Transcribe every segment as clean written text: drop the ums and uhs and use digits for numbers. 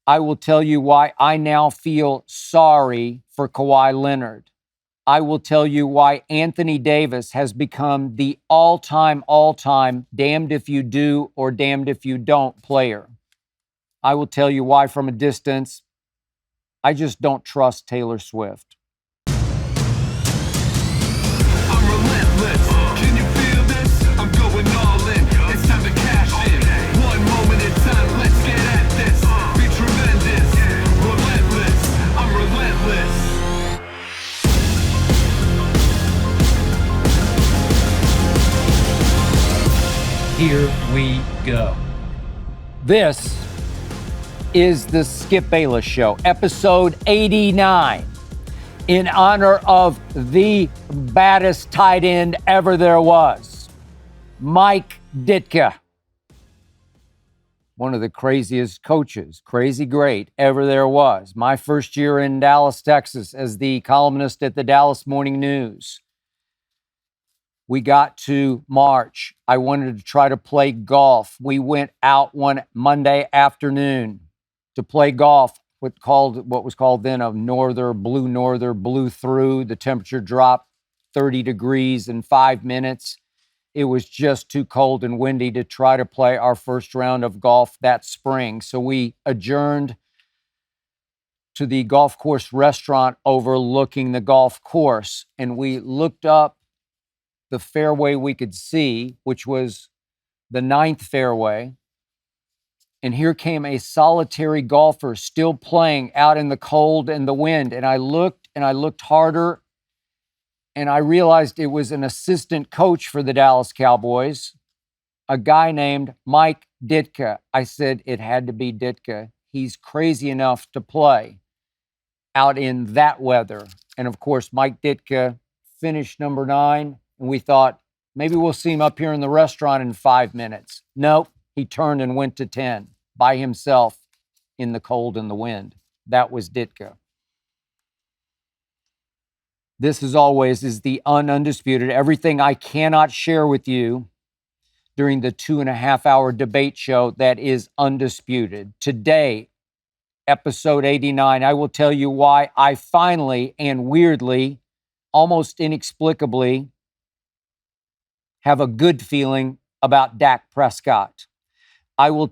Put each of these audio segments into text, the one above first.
I will tell you why I now feel sorry for Kawhi Leonard. I will tell you why Anthony Davis has become the all-time damned if you do or damned if you don't player. I will tell you why from a distance. I just don't trust Taylor Swift. I'm relentless. Can you feel this? I'm going all in. It's time to cash in. One moment in time, let's get at this. Be tremendous. Relentless. I'm relentless. Here we go. This is the Skip Bayless Show, episode 89, in honor of the baddest tight end ever there was, Mike Ditka. One of the craziest coaches, crazy great, ever there was. My first year in Dallas, Texas, as the columnist at the Dallas Morning News. We got to March. I wanted to try to play golf. We went out one Monday afternoon to play golf, what was called then a norther, blew through. The temperature dropped 30 degrees in 5 minutes. It was just too cold and windy to try to play our first round of golf that spring. So we adjourned to the golf course restaurant overlooking the golf course, and we looked up the fairway we could see, which was the 9th fairway. And here came a solitary golfer still playing out in the cold and the wind. And I looked harder, and I realized it was an assistant coach for the Dallas Cowboys, a guy named Mike Ditka. I said it had to be Ditka. He's crazy enough to play out in that weather. And of course, Mike Ditka finished number 9. And we thought, maybe we'll see him up here in the restaurant in 5 minutes. Nope, he turned and went to 10 by himself in the cold and the wind. That was Ditka. This, as always, is the Undisputed. Everything I cannot share with you during the 2.5-hour debate show that is Undisputed. Today, episode 89, I will tell you why I finally and weirdly, almost inexplicably, have a good feeling about Dak Prescott. I will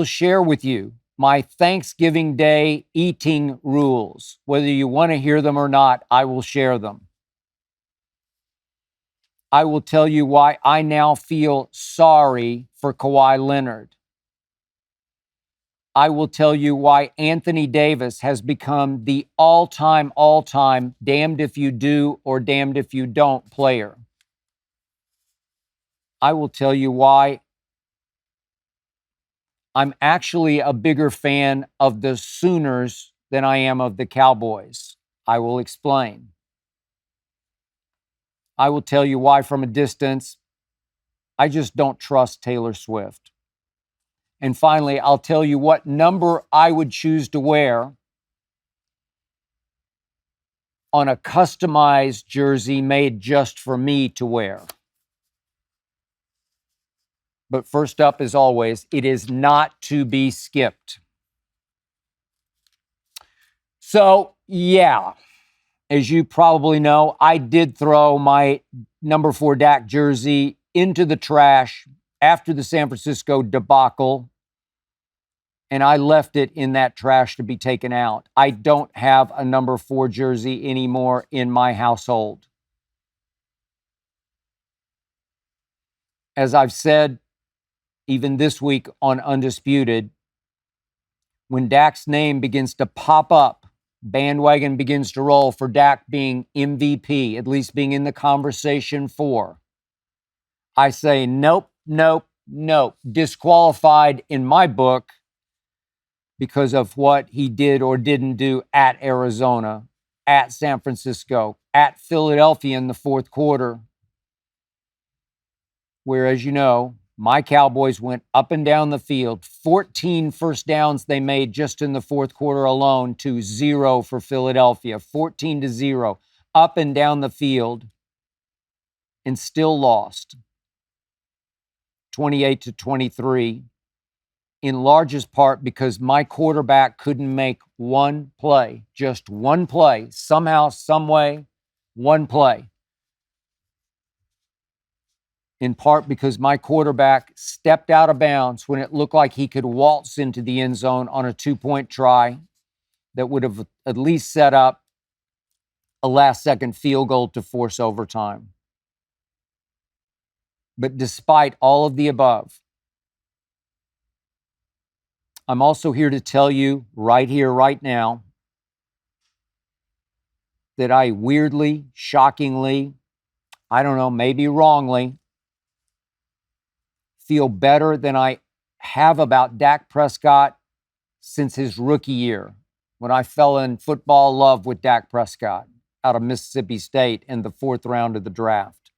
share with you my Thanksgiving Day eating rules. Whether you want to hear them or not, I will share them. I will tell you why I now feel sorry for Kawhi Leonard. I will tell you why Anthony Davis has become the all-time damned if you do or damned if you don't player. I will tell you why I'm actually a bigger fan of the Sooners than I am of the Cowboys. I will explain. I will tell you why from a distance. I just don't trust Taylor Swift. And finally, I'll tell you what number I would choose to wear on a customized jersey made just for me to wear. But first up, as always, it is not to be skipped. So, yeah, as you probably know, I did throw my number 4 Dak jersey into the trash after the San Francisco debacle, and I left it in that trash to be taken out. I don't have a number 4 jersey anymore in my household. As I've said, even this week on Undisputed, when Dak's name begins to pop up, bandwagon begins to roll for Dak being MVP, at least being in the conversation for, I say nope, disqualified in my book because of what he did or didn't do at Arizona, at San Francisco, at Philadelphia in the fourth quarter, where, as you know, my Cowboys went up and down the field. 14 first downs they made just in the fourth quarter alone to 0 for Philadelphia. 14-0 up and down the field, and still lost 28-23 in largest part because my quarterback couldn't make one play, just one play, somehow, some way, one play. In part because my quarterback stepped out of bounds when it looked like he could waltz into the end zone on a 2-point try that would have at least set up a last-second field goal to force overtime. But despite all of the above, I'm also here to tell you right here, right now, that I weirdly, shockingly, I don't know, maybe wrongly, feel better than I have about Dak Prescott since his rookie year, when I fell in football love with Dak Prescott out of Mississippi State in the 4th round of the draft.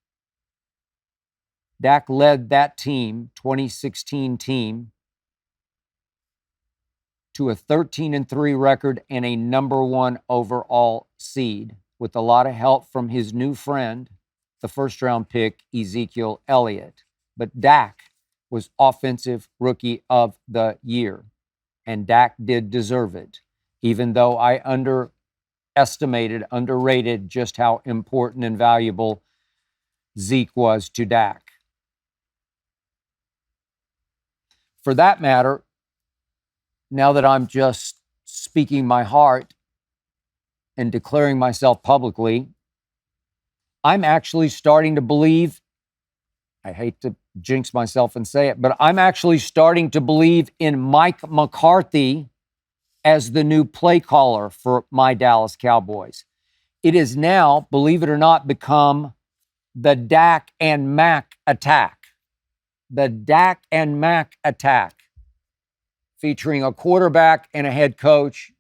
Dak led that team, 2016 team, to a 13-3 record and a number 1 overall seed, with a lot of help from his new friend, the first-round pick, Ezekiel Elliott. But Dak was Offensive Rookie of the Year, and Dak did deserve it, even though I underrated just how important and valuable Zeke was to Dak. For that matter, now that I'm just speaking my heart and declaring myself publicly, I'm actually starting to believe, I hate to jinx myself and say it, but I'm actually starting to believe in Mike McCarthy as the new play caller for my Dallas Cowboys. It has now, believe it or not, become the Dak and Mac attack. The Dak and Mac attack, featuring a quarterback and a head coach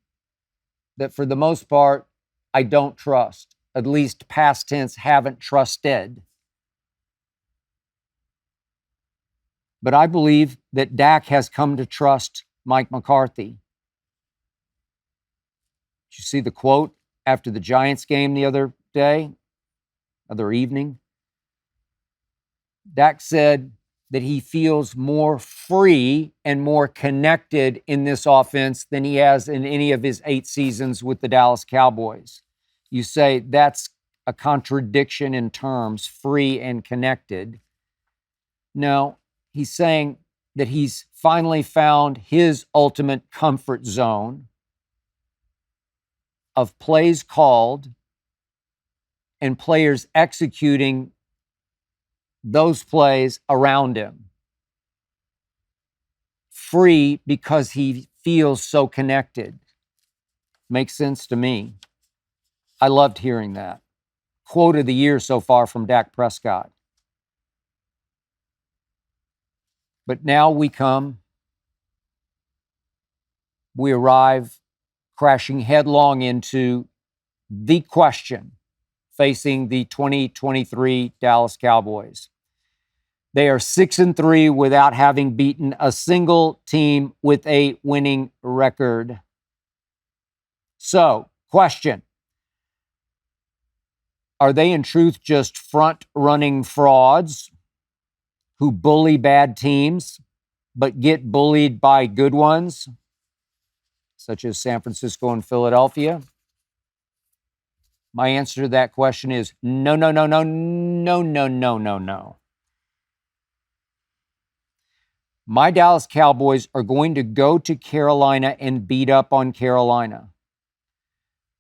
that for the most part, I don't trust. At least past tense, haven't trusted. But I believe that Dak has come to trust Mike McCarthy. Did you see the quote after the Giants game the other evening? Dak said that he feels more free and more connected in this offense than he has in any of his 8 seasons with the Dallas Cowboys. You say that's a contradiction in terms, free and connected. No, he's saying that he's finally found his ultimate comfort zone of plays called and players executing those plays around him. Free because he feels so connected. Makes sense to me. I loved hearing that. Quote of the year so far from Dak Prescott. But now we arrive crashing headlong into the question facing the 2023 Dallas Cowboys. They are 6-3 without having beaten a single team with a winning record. So, question. Are they in truth just front-running frauds who bully bad teams but get bullied by good ones, such as San Francisco and Philadelphia? My answer to that question is no, no, no, no, no, no, no, no, no. My Dallas Cowboys are going to go to Carolina and beat up on Carolina.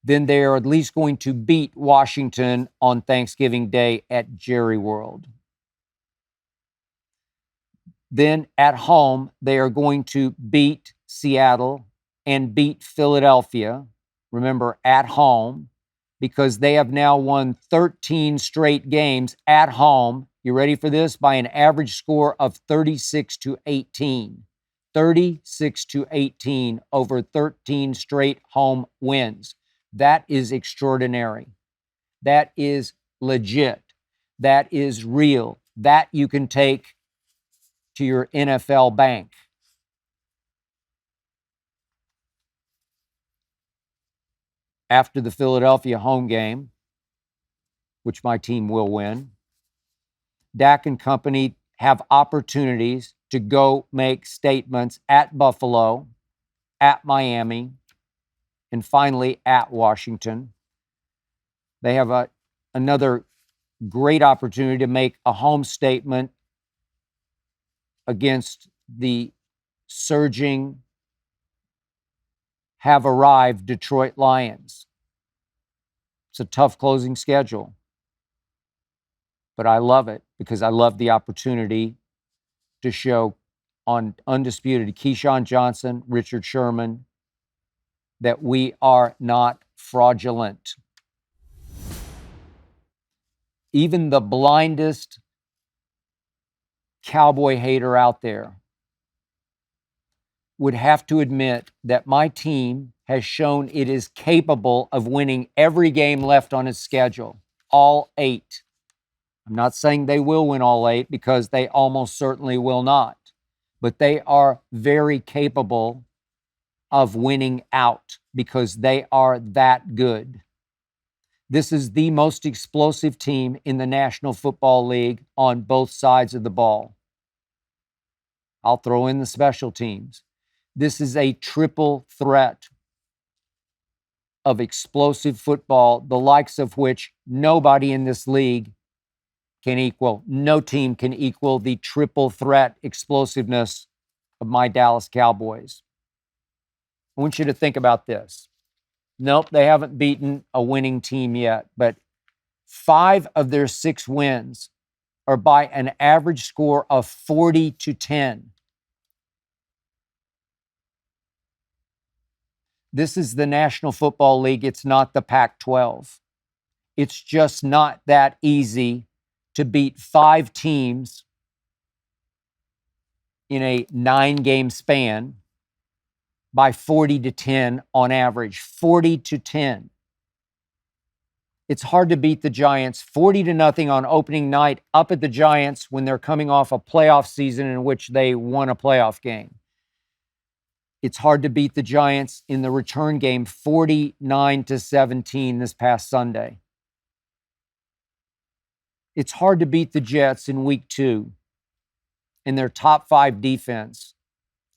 Then they are at least going to beat Washington on Thanksgiving Day at Jerry World. Then at home, they are going to beat Seattle and beat Philadelphia. Remember, at home, because they have now won 13 straight games at home. You ready for this? By an average score of 36-18. 36-18 over 13 straight home wins. That is extraordinary. That is legit. That is real. That you can take to your NFL bank. After the Philadelphia home game, which my team will win, Dak and company have opportunities to go make statements at Buffalo, at Miami, and finally at Washington. They have another great opportunity to make a home statement against the surging, have arrived Detroit Lions. It's a tough closing schedule, but I love it because I love the opportunity to show on Undisputed Keyshawn Johnson, Richard Sherman, that we are not fraudulent. Even the blindest Cowboy hater out there would have to admit that my team has shown it is capable of winning every game left on its schedule, all 8. I'm not saying they will win all 8 because they almost certainly will not, but they are very capable of winning out because they are that good. This is the most explosive team in the National Football League on both sides of the ball. I'll throw in the special teams. This is a triple threat of explosive football, the likes of which nobody in this league can equal. No team can equal the triple threat explosiveness of my Dallas Cowboys. I want you to think about this. Nope, they haven't beaten a winning team yet, but 5 of their 6 wins are by an average score of 40-10. This is the National Football League. It's not the Pac-12. It's just not that easy to beat 5 teams in a 9-game span by 40-10 on average. 40-10. It's hard to beat the Giants 40-0 on opening night up at the Giants when they're coming off a playoff season in which they won a playoff game. It's hard to beat the Giants in the return game 49-17 this past Sunday. It's hard to beat the Jets in week 2 in their top 5 defense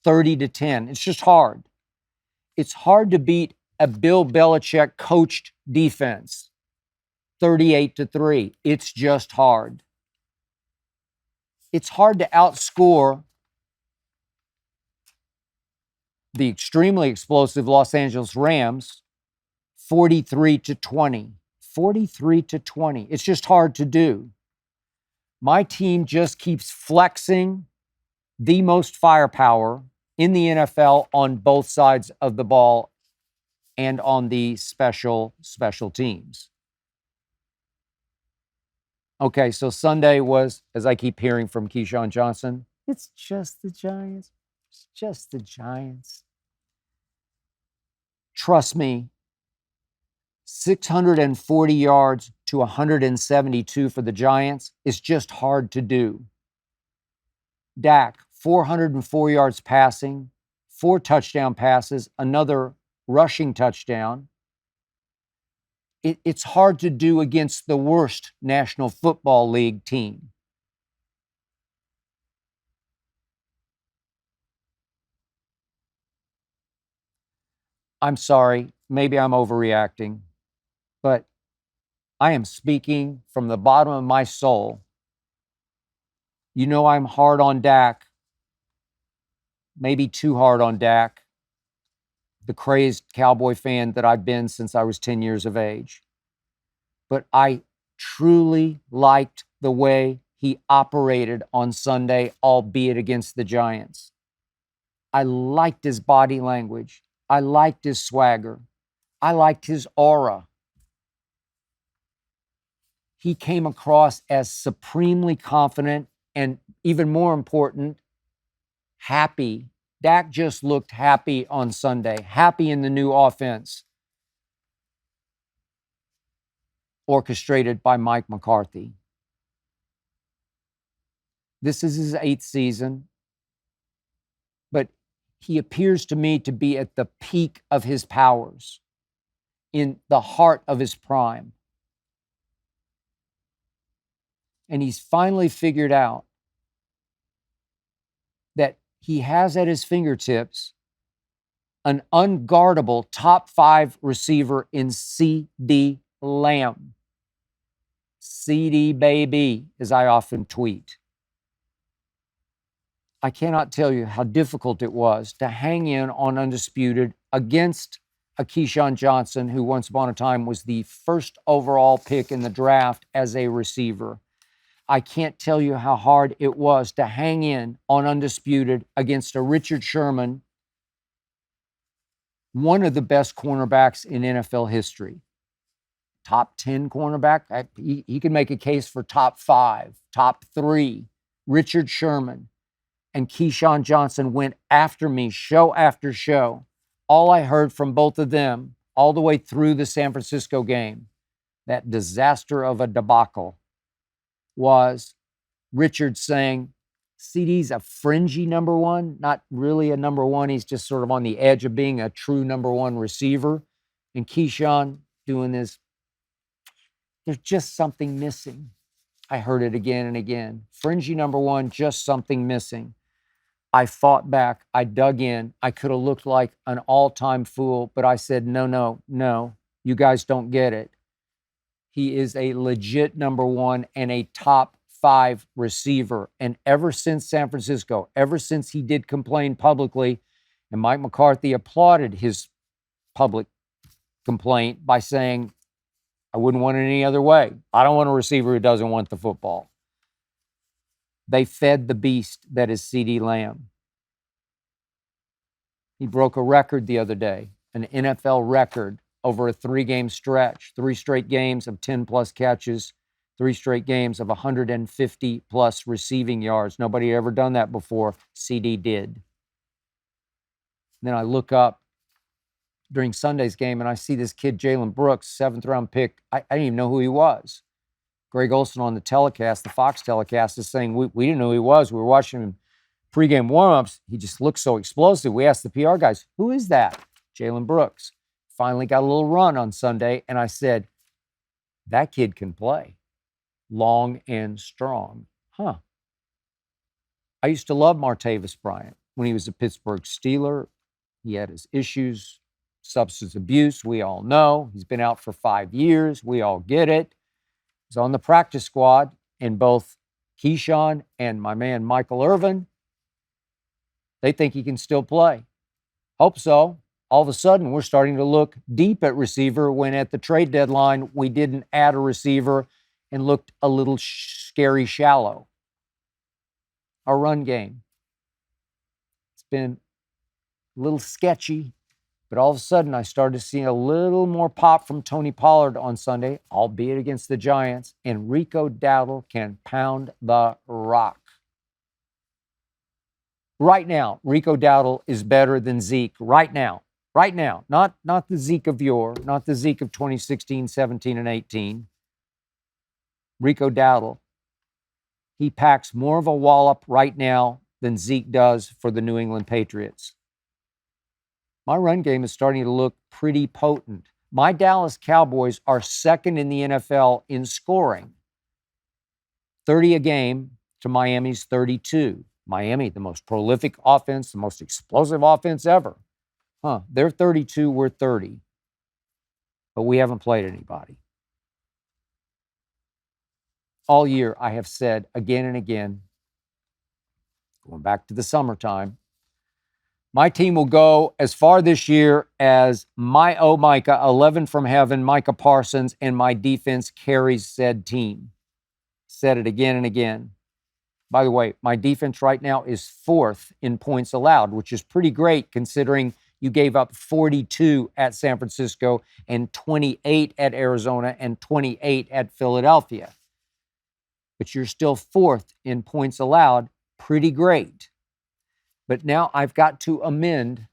30-10. It's just hard. It's hard to beat a Bill Belichick coached defense 38-3. It's just hard. It's hard to outscore the extremely explosive Los Angeles Rams 43-20. 43-20. It's just hard to do. My team just keeps flexing the most firepower in the NFL on both sides of the ball and on the special teams. Okay, so Sunday was, as I keep hearing from Keyshawn Johnson, it's just the Giants. It's just the Giants. Trust me, 640 yards to 172 for the Giants is just hard to do. Dak, 404 yards passing, 4 touchdown passes, another rushing touchdown. It's hard to do against the worst National Football League team. I'm sorry, maybe I'm overreacting, but I am speaking from the bottom of my soul. You know I'm hard on Dak, maybe too hard on Dak, the crazed Cowboy fan that I've been since I was 10 years of age. But I truly liked the way he operated on Sunday, albeit against the Giants. I liked his body language. I liked his swagger. I liked his aura. He came across as supremely confident and, even more important, happy. Dak just looked happy on Sunday, happy in the new offense orchestrated by Mike McCarthy. This is his 8th season, but he appears to me to be at the peak of his powers, in the heart of his prime. And he's finally figured out he has at his fingertips an unguardable top 5 receiver in CD Lamb. CD baby, as I often tweet. I cannot tell you how difficult it was to hang in on Undisputed against a Keyshawn Johnson, who once upon a time was the first overall pick in the draft as a receiver. I can't tell you how hard it was to hang in on Undisputed against a Richard Sherman, one of the best cornerbacks in NFL history. Top 10 cornerback. He can make a case for top 5, top 3. Richard Sherman and Keyshawn Johnson went after me show after show. All I heard from both of them all the way through the San Francisco game, that disaster of a debacle, was Richard saying, CD's a fringy number one, not really a number one. He's just sort of on the edge of being a true number one receiver. And Keyshawn doing this, there's just something missing. I heard it again and again. Fringy number one, just something missing. I fought back. I dug in. I could have looked like an all-time fool, but I said, no, you guys don't get it. He is a legit number one and a top 5 receiver. And ever since San Francisco, ever since he did complain publicly, and Mike McCarthy applauded his public complaint by saying, I wouldn't want it any other way. I don't want a receiver who doesn't want the football. They fed the beast that is CeeDee Lamb. He broke a record the other day, an NFL record over a 3-game stretch, 3 straight games of 10-plus catches, 3 straight games of 150-plus receiving yards. Nobody had ever done that before. CD did. Then I look up during Sunday's game and I see this kid, Jalen Brooks, 7th-round pick. I didn't even know who he was. Greg Olson on the telecast, the Fox telecast, is saying, we didn't know who he was. We were watching him pregame warm-ups. He just looked so explosive. We asked the PR guys, who is that? Jalen Brooks. Finally got a little run on Sunday, and I said, that kid can play. Long and strong. I used to love Martavis Bryant when he was a Pittsburgh Steeler. He had his issues, substance abuse, we all know. He's been out for 5 years. We all get it. He's on the practice squad, and both Keyshawn and my man Michael Irvin, they think he can still play. Hope so. All of a sudden, we're starting to look deep at receiver when at the trade deadline, we didn't add a receiver and looked a little scary shallow. Our run game, it's been a little sketchy, but all of a sudden I started seeing a little more pop from Tony Pollard on Sunday, albeit against the Giants, and Rico Dowdle can pound the rock. Right now, Rico Dowdle is better than Zeke. Right now. Not the Zeke of yore, not the Zeke of 2016, 17, and 18. Rico Dowdle. He packs more of a wallop right now than Zeke does for the New England Patriots. My run game is starting to look pretty potent. My Dallas Cowboys are second in the NFL in scoring. 30 a game to Miami's 32. Miami, the most prolific offense, the most explosive offense ever. They're 32, we're 30. But we haven't played anybody. All year, I have said again and again, going back to the summertime, my team will go as far this year as my Micah, 11 from heaven, Micah Parsons, and my defense carries said team. Said it again and again. By the way, my defense right now is 4th in points allowed, which is pretty great considering you gave up 42 at San Francisco and 28 at Arizona and 28 at Philadelphia. But you're still 4th in points allowed. Pretty great. But now I've got to amend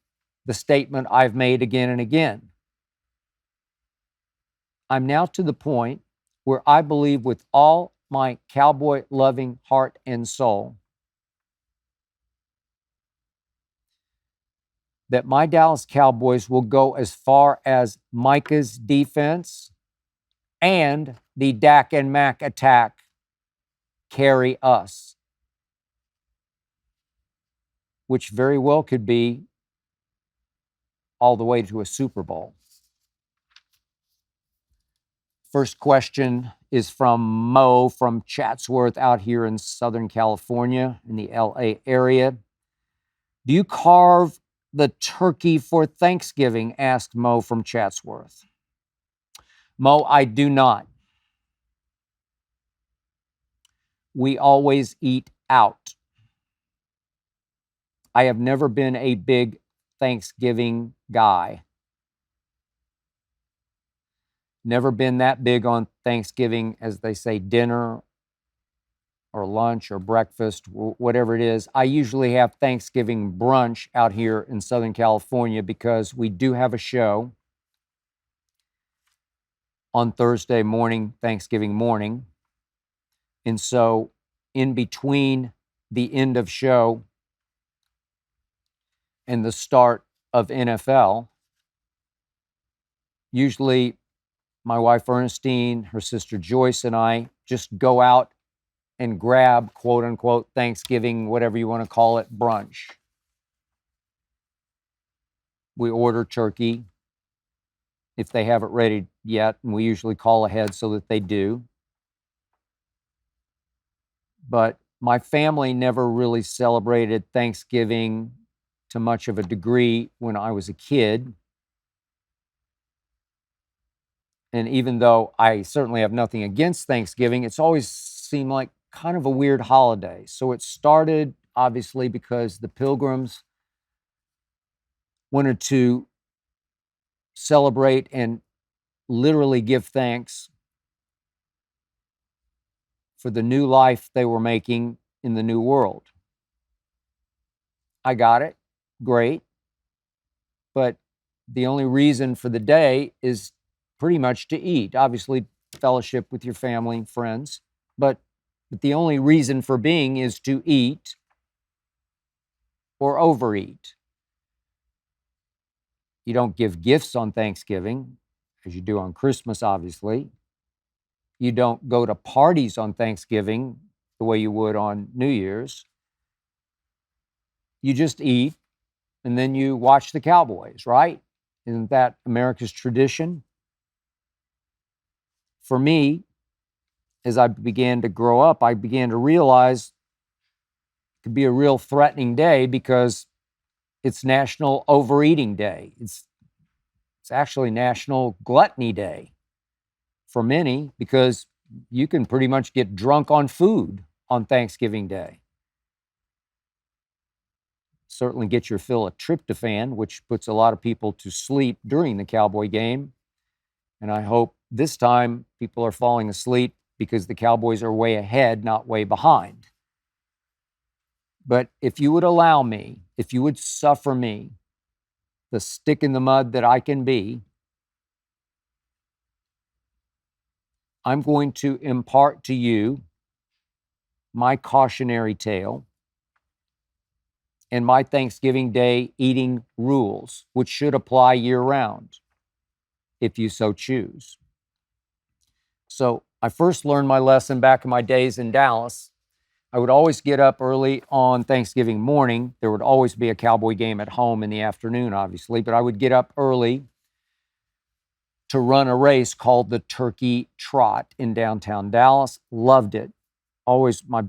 the statement I've made again and again. I'm now to the point where I believe with all my Cowboy-loving heart and soul that my Dallas Cowboys will go as far as Micah's defense and the Dak and Mac attack carry us. which very well could be all the way to a Super Bowl. First question is from Mo from Chatsworth out here in Southern California in the LA area. Do you carve the turkey for Thanksgiving? Asked Mo from Chatsworth. Mo, I do not. We always eat out. I have never been a big Thanksgiving guy. Never been that big on Thanksgiving, as they say, dinner or lunch or breakfast, whatever it is. I usually have Thanksgiving brunch out here in Southern California because we do have a show on Thursday morning, Thanksgiving morning. And so in between the end of show and the start of NFL, usually my wife Ernestine, her sister Joyce, and I just go out and grab, quote unquote, Thanksgiving, whatever you want to call it, brunch. We order turkey if they haven't ready yet, and we usually call ahead so that they do. But my family never really celebrated Thanksgiving to much of a degree when I was a kid. And even though I certainly have nothing against Thanksgiving, it's always seemed like kind of a weird holiday. So it started, obviously, because the Pilgrims wanted to celebrate and literally give thanks for the new life they were making in the new world. I got it. Great. But the only reason for the day is pretty much to eat. Obviously, fellowship with your family and friends, but the only reason for being is to eat or overeat. You don't give gifts on Thanksgiving, as you do on Christmas, obviously. You don't go to parties on Thanksgiving the way you would on New Year's. You just eat, and then you watch the Cowboys, right? Isn't that America's tradition? For me, as I began to grow up, I began to realize it could be a real threatening day because it's National Overeating Day. It's actually National Gluttony Day for many because you can pretty much get drunk on food on Thanksgiving Day. Certainly get your fill of tryptophan, which puts a lot of people to sleep during the Cowboy game. And I hope this time people are falling asleep because the Cowboys are way ahead, not way behind. But if you would allow me, if you would suffer me, the stick in the mud that I can be, I'm going to impart to you my cautionary tale and my Thanksgiving Day eating rules, which should apply year-round, if you so choose. So I first learned my lesson back in my days in Dallas. I would always get up early on Thanksgiving morning. There would always be a Cowboy game at home in the afternoon, obviously, but I would get up early to run a race called the Turkey Trot in downtown Dallas. Loved it. Always my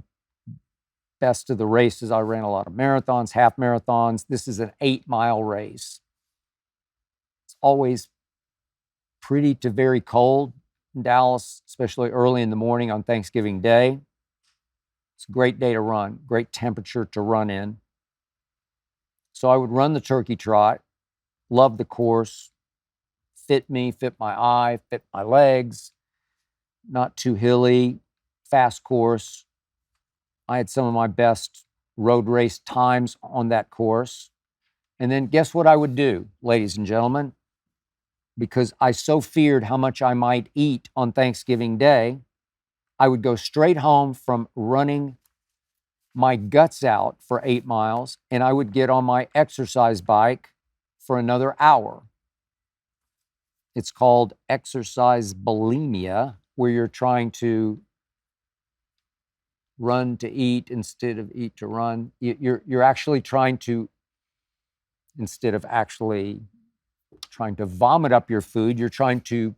best of the races. I ran a lot of marathons, half marathons. This is an 8-mile race. It's always pretty to very cold in Dallas, especially early in the morning on Thanksgiving Day. It's a great day to run, great temperature to run in. So I would run the Turkey Trot, love the course, fit me, fit my eye, fit my legs, not too hilly, fast course. I had some of my best road race times on that course. And then guess what I would do, ladies and gentlemen? Because I so feared how much I might eat on Thanksgiving Day, I would go straight home from running my guts out for 8 miles, and I would get on my exercise bike for another hour. It's called exercise bulimia, where you're trying to run to eat instead of eat to run. You're actually trying to, instead of actually trying to vomit up your food, you're trying to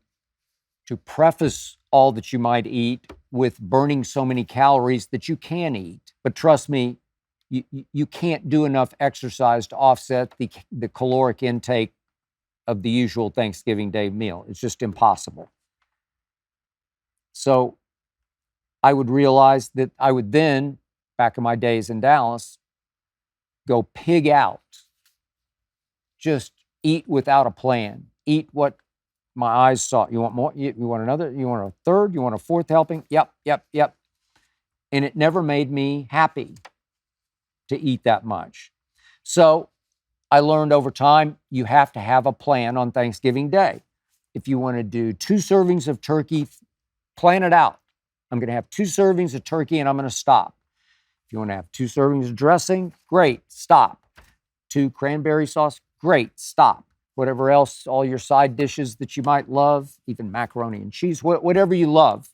preface all that you might eat with burning so many calories that you can eat. But trust me, you can't do enough exercise to offset the caloric intake of the usual Thanksgiving Day meal. It's just impossible. So I would realize that I would then, back in my days in Dallas, go pig out. Just eat without a plan. Eat what my eyes saw. You want more? You want another? You want a third? You want a fourth helping? Yep. And it never made me happy to eat that much. So I learned over time, you have to have a plan on Thanksgiving Day. If you want to do 2 servings of turkey, plan it out. I'm going to have 2 servings of turkey and I'm going to stop. If you want to have 2 servings of dressing, great, stop. 2 cranberry sauce, great, stop. Whatever else, all your side dishes that you might love, even macaroni and cheese, whatever you love,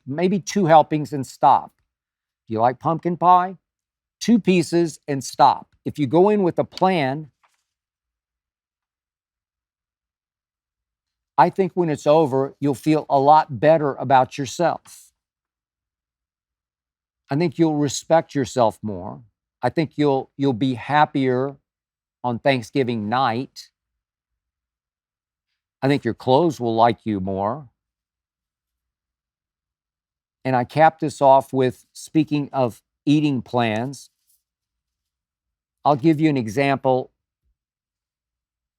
maybe 2 helpings and stop. Do you like pumpkin pie? 2 pieces and stop. If you go in with a plan, I think when it's over, you'll feel a lot better about yourself. I think you'll respect yourself more. I think you'll be happier on Thanksgiving night. I think your clothes will like you more. And I cap this off with, speaking of eating plans, I'll give you an example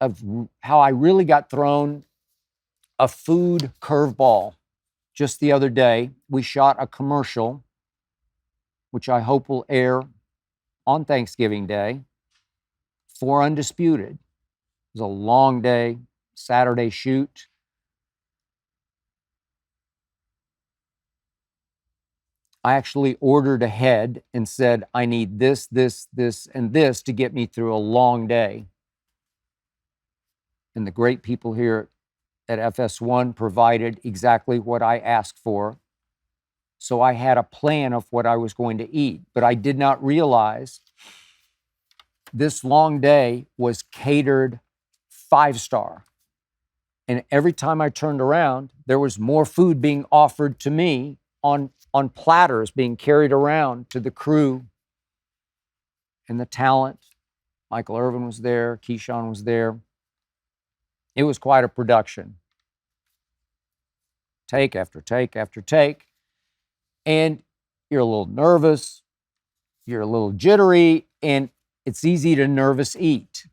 of how I really got thrown a food curveball. Just the other day, we shot a commercial, which I hope will air on Thanksgiving Day, for Undisputed. It was a long day, Saturday shoot. I actually ordered ahead and said, I need this, and this to get me through a long day. And the great people here at FS1 provided exactly what I asked for. So I had a plan of what I was going to eat, but I did not realize this long day was catered 5-star. And every time I turned around, there was more food being offered to me on platters being carried around to the crew and the talent. Michael Irvin was there, Keyshawn was there. It was quite a production. Take after take after take. And you're a little nervous, you're a little jittery, and it's easy to nervous eat.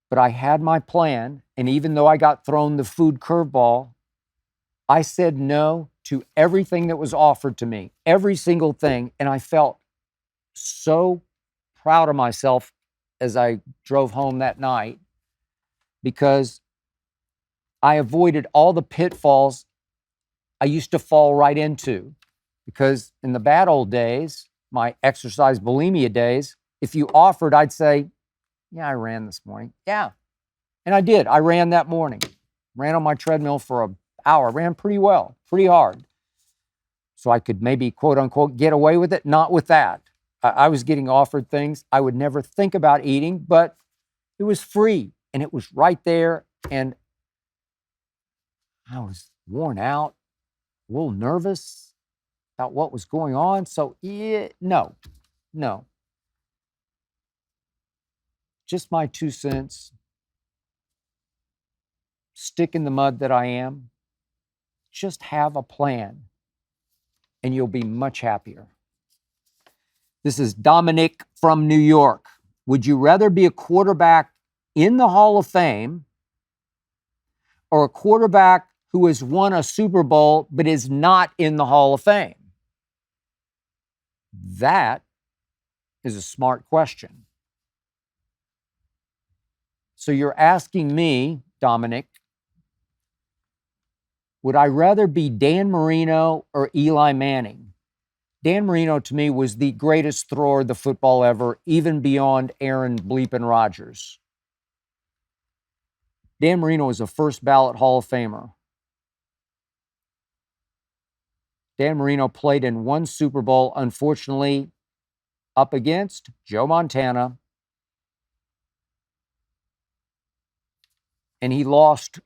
But I had my plan, and even though I got thrown the food curveball, I said no to everything that was offered to me, every single thing, and I felt so proud of myself as I drove home that night because I avoided all the pitfalls I used to fall right into. Because in the bad old days, my exercise bulimia days, if you offered, I'd say, yeah, I ran this morning. Yeah. And I did. I ran that morning. Ran on my treadmill for an hour. Ran pretty well, pretty hard. So I could maybe, quote unquote, get away with it. Not with that. I was getting offered things I would never think about eating, but it was free and it was right there. And I was worn out, a little nervous about what was going on. So yeah, no. Just my 2 cents. Stick in the mud that I am. Just have a plan and you'll be much happier. This is Dominic from New York. Would you rather be a quarterback in the Hall of Fame or a quarterback who has won a Super Bowl but is not in the Hall of Fame? That is a smart question. So you're asking me, Dominic, would I rather be Dan Marino or Eli Manning? Dan Marino, to me, was the greatest thrower of the football ever, even beyond Aaron Bleepin' Rodgers. Dan Marino was a first ballot Hall of Famer. Dan Marino played in one Super Bowl, unfortunately, up against Joe Montana. And he lost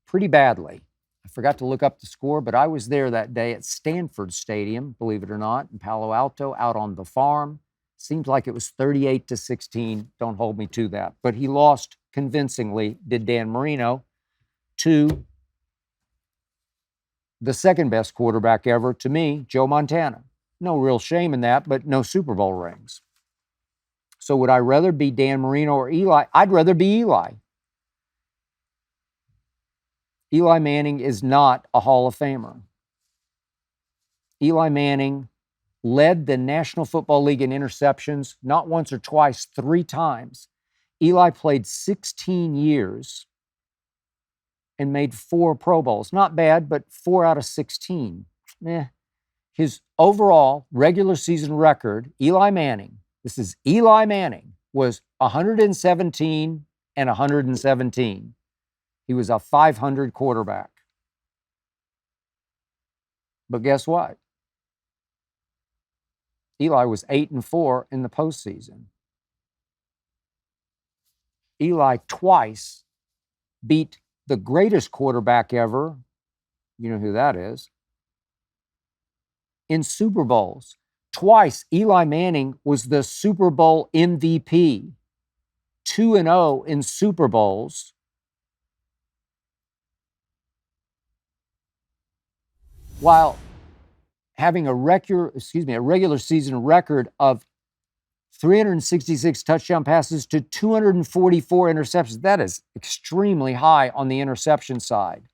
pretty badly. I forgot to look up the score, but I was there that day at Stanford Stadium, believe it or not, in Palo Alto, out on the farm. Seems like it was 38-16. Don't hold me to that. But he lost convincingly, did Dan Marino, to the second best quarterback ever, to me, Joe Montana. No real shame in that, but no Super Bowl rings. So would I rather be Dan Marino or Eli? I'd rather be Eli. Eli Manning is not a Hall of Famer. Eli Manning led the National Football League in interceptions, not once or twice, 3 times. Eli played 16 years and made 4 Pro Bowls. Not bad, but 4 out of 16. His overall regular season record, Eli Manning, this is Eli Manning, was 117 and 117. He was a 500 quarterback. But guess what? Eli was 8-4 in the postseason. Eli twice beat the greatest quarterback ever, you know who that is, in Super Bowls. Twice, Eli Manning was the Super Bowl MVP. 2-0 in Super Bowls. While having a regular season record of 366 touchdown passes to 244 interceptions. That is extremely high on the interception side.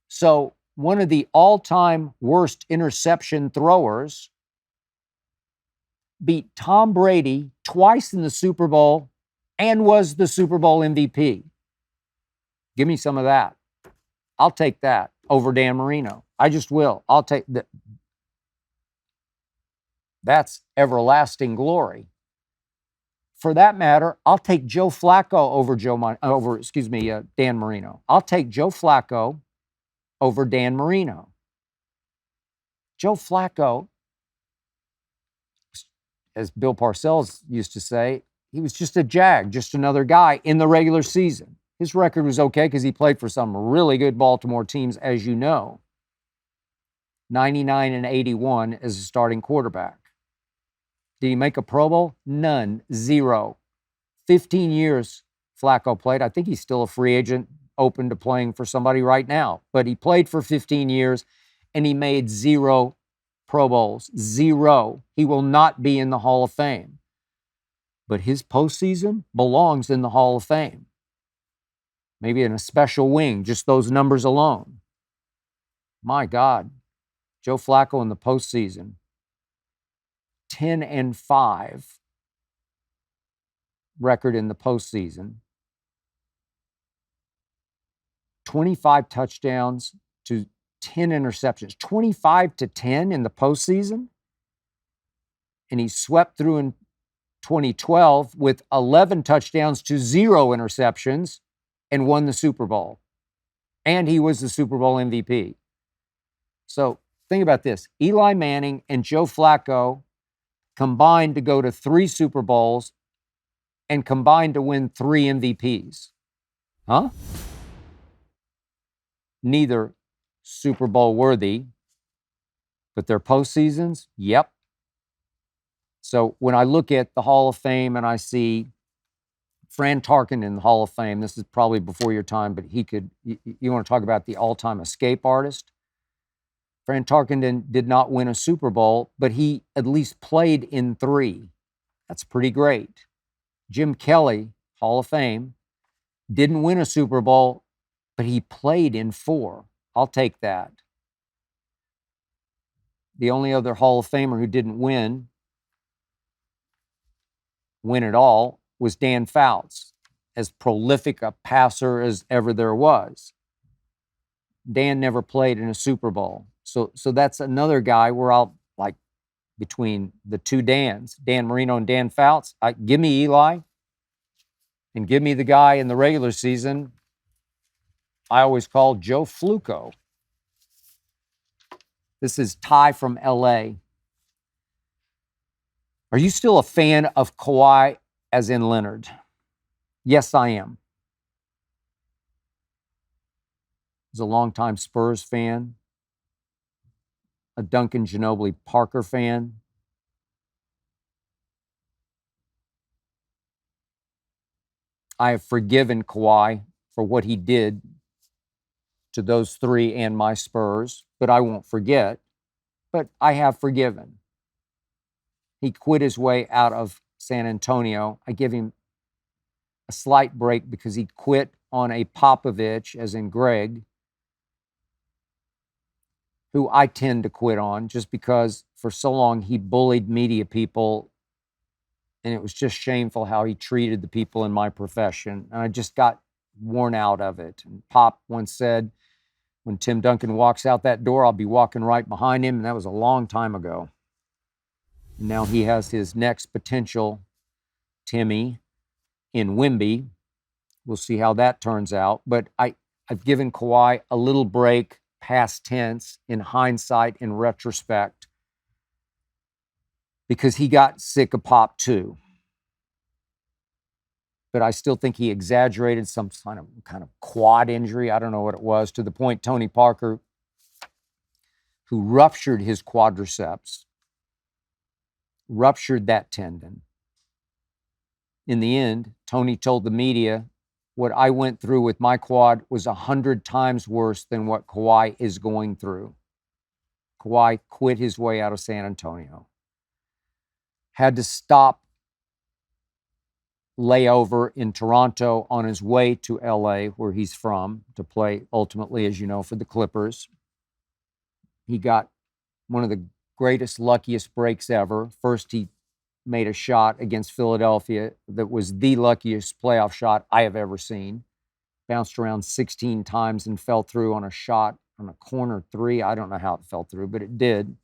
So one of the all-time worst interception throwers beat Tom Brady twice in the Super Bowl and was the Super Bowl MVP. Give me some of that. I'll take that over Dan Marino. I just will. I'll take that. That's everlasting glory. For that matter, I'll take Joe Flacco over Dan Marino. I'll take Joe Flacco over Dan Marino. Joe Flacco, as Bill Parcells used to say, he was just a jag, just another guy in the regular season. His record was okay because he played for some really good Baltimore teams, as you know. 99 and 81 as a starting quarterback. Did he make a Pro Bowl? None. 0. 15 years Flacco played. I think he's still a free agent, open to playing for somebody right now. But he played for 15 years, and he made 0 Pro Bowls. 0. He will not be in the Hall of Fame. But his postseason belongs in the Hall of Fame. Maybe in a special wing, just those numbers alone. My God. Joe Flacco in the postseason. 10-5 record in the postseason. 25 touchdowns to 10 interceptions. 25-10 in the postseason. And he swept through in 2012 with 11 touchdowns to 0 interceptions and won the Super Bowl. And he was the Super Bowl MVP. So think about this. Eli Manning and Joe Flacco combined to go to 3 Super Bowls and combined to win 3 MVPs. Huh? Neither Super Bowl worthy, but their postseasons, yep. So when I look at the Hall of Fame and I see Fran Tarkenton in the Hall of Fame, this is probably before your time, but he could, you want to talk about the all-time escape artist? Fran Tarkenton did not win a Super Bowl, but he at least played in 3. That's pretty great. Jim Kelly, Hall of Fame, didn't win a Super Bowl, but he played in 4. I'll take that. The only other Hall of Famer who didn't win it all was Dan Fouts, as prolific a passer as ever there was. Dan never played in a Super Bowl. So that's another guy where I'll, like, between the two Dans, Dan Marino and Dan Fouts, give me Eli and give me the guy in the regular season I always call Joe Flacco. This is Ty from LA. Are you still a fan of Kawhi as in Leonard? Yes, I am. He's a longtime Spurs fan, a Duncan Ginobili Parker fan. I have forgiven Kawhi for what he did to those three and my Spurs, but I won't forget. But I have forgiven. He quit his way out of San Antonio. I give him a slight break because he quit on a Popovich, as in Greg, who I tend to quit on just because for so long he bullied media people, and it was just shameful how he treated the people in my profession. And I just got worn out of it. And Pop once said, when Tim Duncan walks out that door, I'll be walking right behind him. And that was a long time ago. And now he has his next potential, Timmy, in Wemby. We'll see how that turns out. But I've given Kawhi a little break, past tense, in hindsight, in retrospect, because he got sick of Pop too. But I still think he exaggerated some kind of quad injury. I don't know what it was, to the point Tony Parker, who ruptured his quadriceps, ruptured that tendon. In the end, Tony told the media, what I went through with my quad was 100 times worse than what Kawhi is going through. Kawhi quit his way out of San Antonio. Had to stop layover in Toronto on his way to LA, where he's from, to play ultimately, as you know, for the Clippers. He got one of the greatest, luckiest breaks ever. First, he made a shot against Philadelphia that was the luckiest playoff shot I have ever seen. Bounced around 16 times and fell through on a shot on a corner three. I don't know how it fell through, but it did.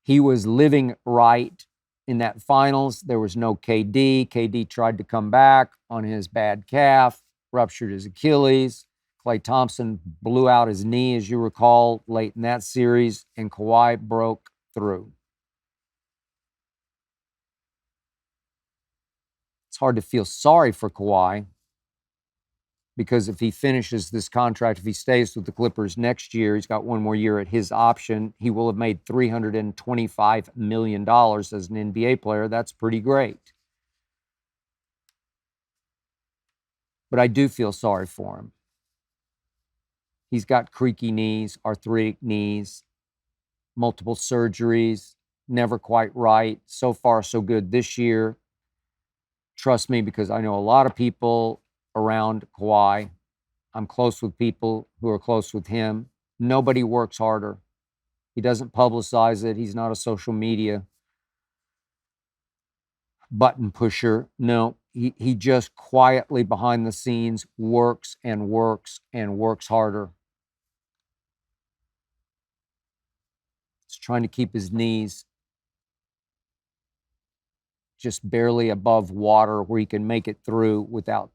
He was living right in that finals. There was no KD. KD tried to come back on his bad calf, ruptured his Achilles. Klay Thompson blew out his knee, as you recall, late in that series, and Kawhi broke through. It's hard to feel sorry for Kawhi, because if he finishes this contract, if he stays with the Clippers next year, he's got one more year at his option, he will have made $325 million as an NBA player. That's pretty great. But I do feel sorry for him. He's got creaky knees, arthritic knees, multiple surgeries, never quite right. So far, so good this year. Trust me, because I know a lot of people around Kawhi. I'm close with people who are close with him. Nobody works harder. He doesn't publicize it. He's not a social media button pusher. No, he just quietly behind the scenes works and works and works harder. He's trying to keep his knees just barely above water where he can make it through without,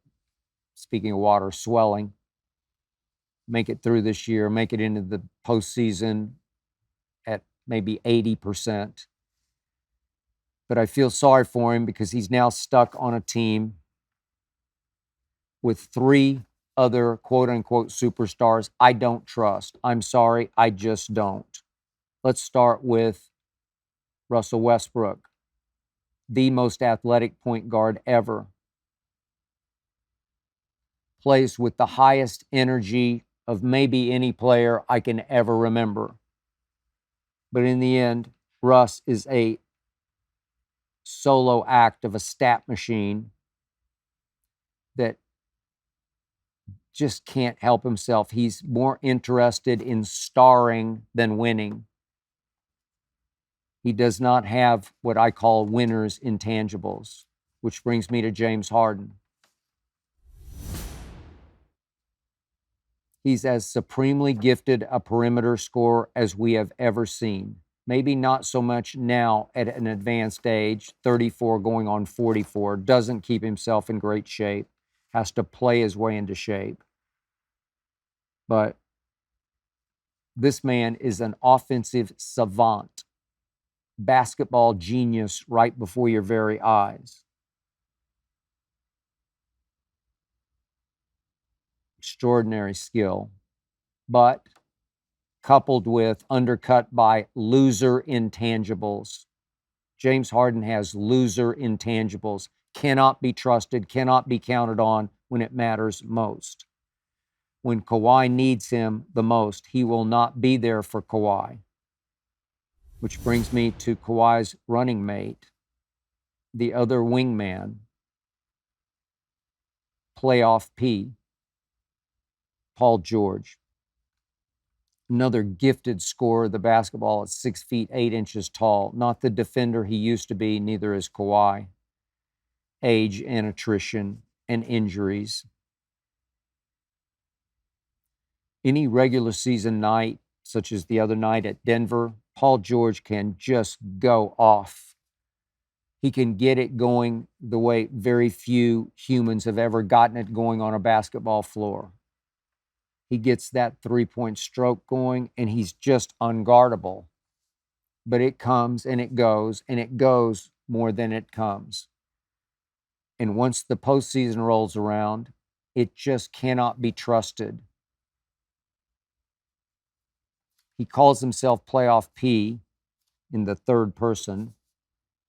speaking of water, swelling. Make it through this year, make it into the postseason at maybe 80%. But I feel sorry for him because he's now stuck on a team with three other quote-unquote superstars I don't trust. I'm sorry, I just don't. Let's start with Russell Westbrook, the most athletic point guard ever. Plays with the highest energy of maybe any player I can ever remember. But in the end, Russ is a solo act of a stat machine that just can't help himself. He's more interested in starring than winning. He does not have what I call winners' intangibles, which brings me to James Harden. He's as supremely gifted a perimeter scorer as we have ever seen. Maybe not so much now at an advanced age, 34 going on 44, doesn't keep himself in great shape, has to play his way into shape. But This man is an offensive savant, basketball genius right before your very eyes. Extraordinary skill, but coupled with undercut by loser intangibles. James Harden has loser intangibles, cannot be trusted, cannot be counted on when it matters most. When Kawhi needs him the most, he will not be there for Kawhi. Which brings me to Kawhi's running mate, the other wingman, playoff P, Paul George. Another gifted scorer of the basketball at 6 feet 8 inches tall. Not the defender he used to be, neither is Kawhi. Age and attrition and injuries. Any regular season night, such as the other night at Denver, Paul George can just go off. He can get it going the way very few humans have ever gotten it going on a basketball floor. He gets that three-point stroke going, and he's just unguardable. But it comes and it goes more than it comes. And once the postseason rolls around, it just cannot be trusted. He calls himself Playoff P in the third person,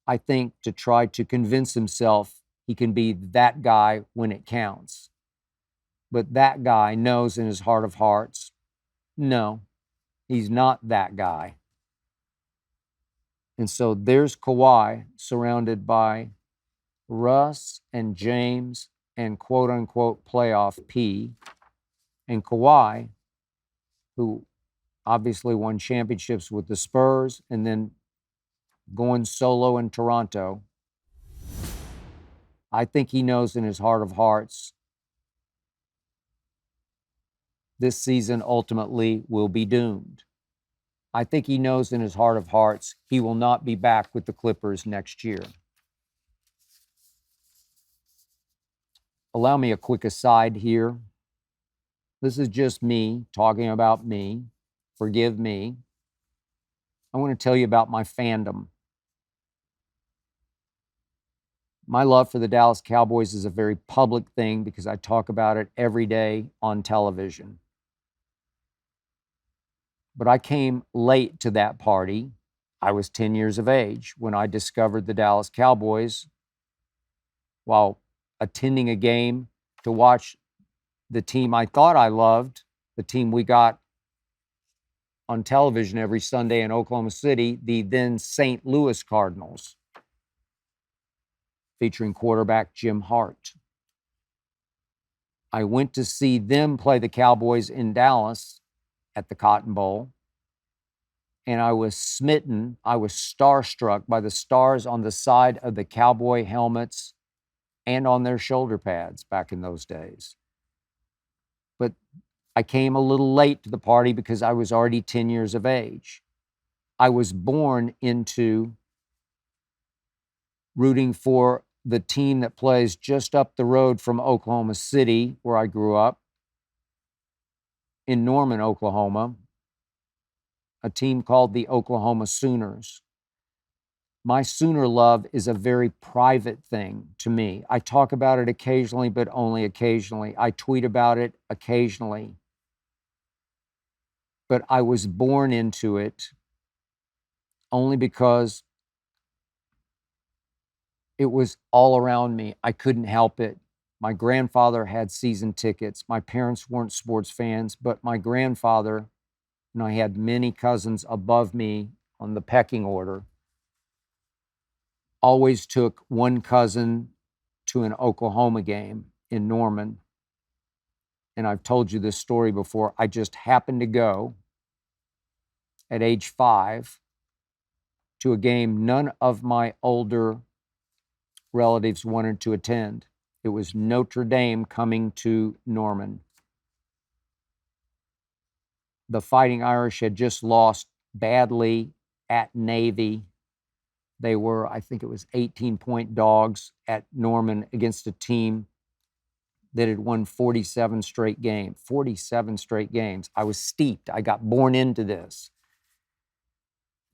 I think, to try to convince himself he can be that guy when it counts. But that guy knows in his heart of hearts, no, he's not that guy. And so there's Kawhi surrounded by Russ and James and quote unquote playoff P. And Kawhi, who obviously won championships with the Spurs and then going solo in Toronto, I think he knows in his heart of hearts this season ultimately will be doomed. I think he knows in his heart of hearts he will not be back with the Clippers next year. Allow me a quick aside here. This is just me talking about me. Forgive me. I want to tell you about my fandom. My love for the Dallas Cowboys is a very public thing because I talk about it every day on television. But I came late to that party. I was 10 years of age when I discovered the Dallas Cowboys while attending a game to watch the team I thought I loved, the team we got on television every Sunday in Oklahoma City, the then St. Louis Cardinals, featuring quarterback Jim Hart. I went to see them play the Cowboys in Dallas at the Cotton Bowl, and I was smitten. I was starstruck by the stars on the side of the Cowboy helmets and on their shoulder pads back in those days. But I came a little late to the party because I was already 10 years of age. I was born into rooting for the team that plays just up the road from Oklahoma City, where I grew up, in Norman, Oklahoma, a team called the Oklahoma Sooners. My Sooner love is a very private thing to me. I talk about it occasionally, but only occasionally. I tweet about it occasionally. But I was born into it only because it was all around me. I couldn't help it. My grandfather had season tickets. My parents weren't sports fans, but my grandfather, and I had many cousins above me on the pecking order, always took one cousin to an Oklahoma game in Norman. And I've told you this story before. I just happened to go at age 5 to a game none of my older relatives wanted to attend. It was Notre Dame coming to Norman. The Fighting Irish had just lost badly at Navy. They were, I think it was 18-point dogs at Norman against a team that had won 47 straight games. 47 straight games. I was steeped. I got born into this.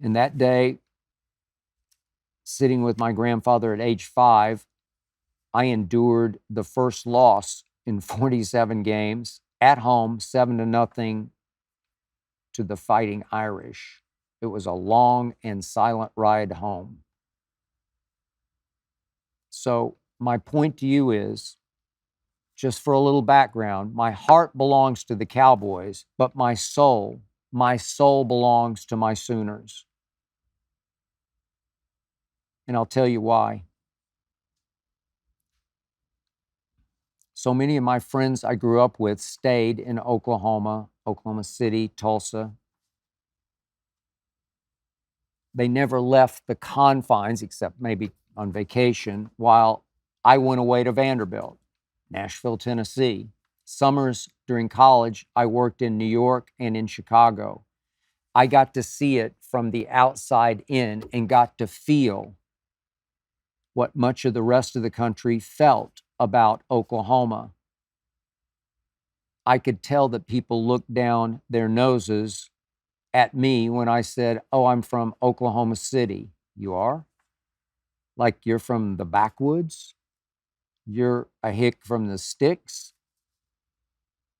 And that day, sitting with my grandfather at age 5, I endured the first loss in 47 games at home, 7-0 to the Fighting Irish. It was a long and silent ride home. So my point to you is, just for a little background, my heart belongs to the Cowboys, but my soul belongs to my Sooners. And I'll tell you why. So many of my friends I grew up with stayed in Oklahoma, Oklahoma City, Tulsa. They never left the confines, except maybe on vacation, while I went away to Vanderbilt, Nashville, Tennessee. Summers during college, I worked in New York and in Chicago. I got to see it from the outside in and got to feel what much of the rest of the country felt about Oklahoma. I could tell that people looked down their noses at me when I said, "Oh, I'm from Oklahoma City." "You are? Like you're from the backwoods? You're a hick from the sticks?"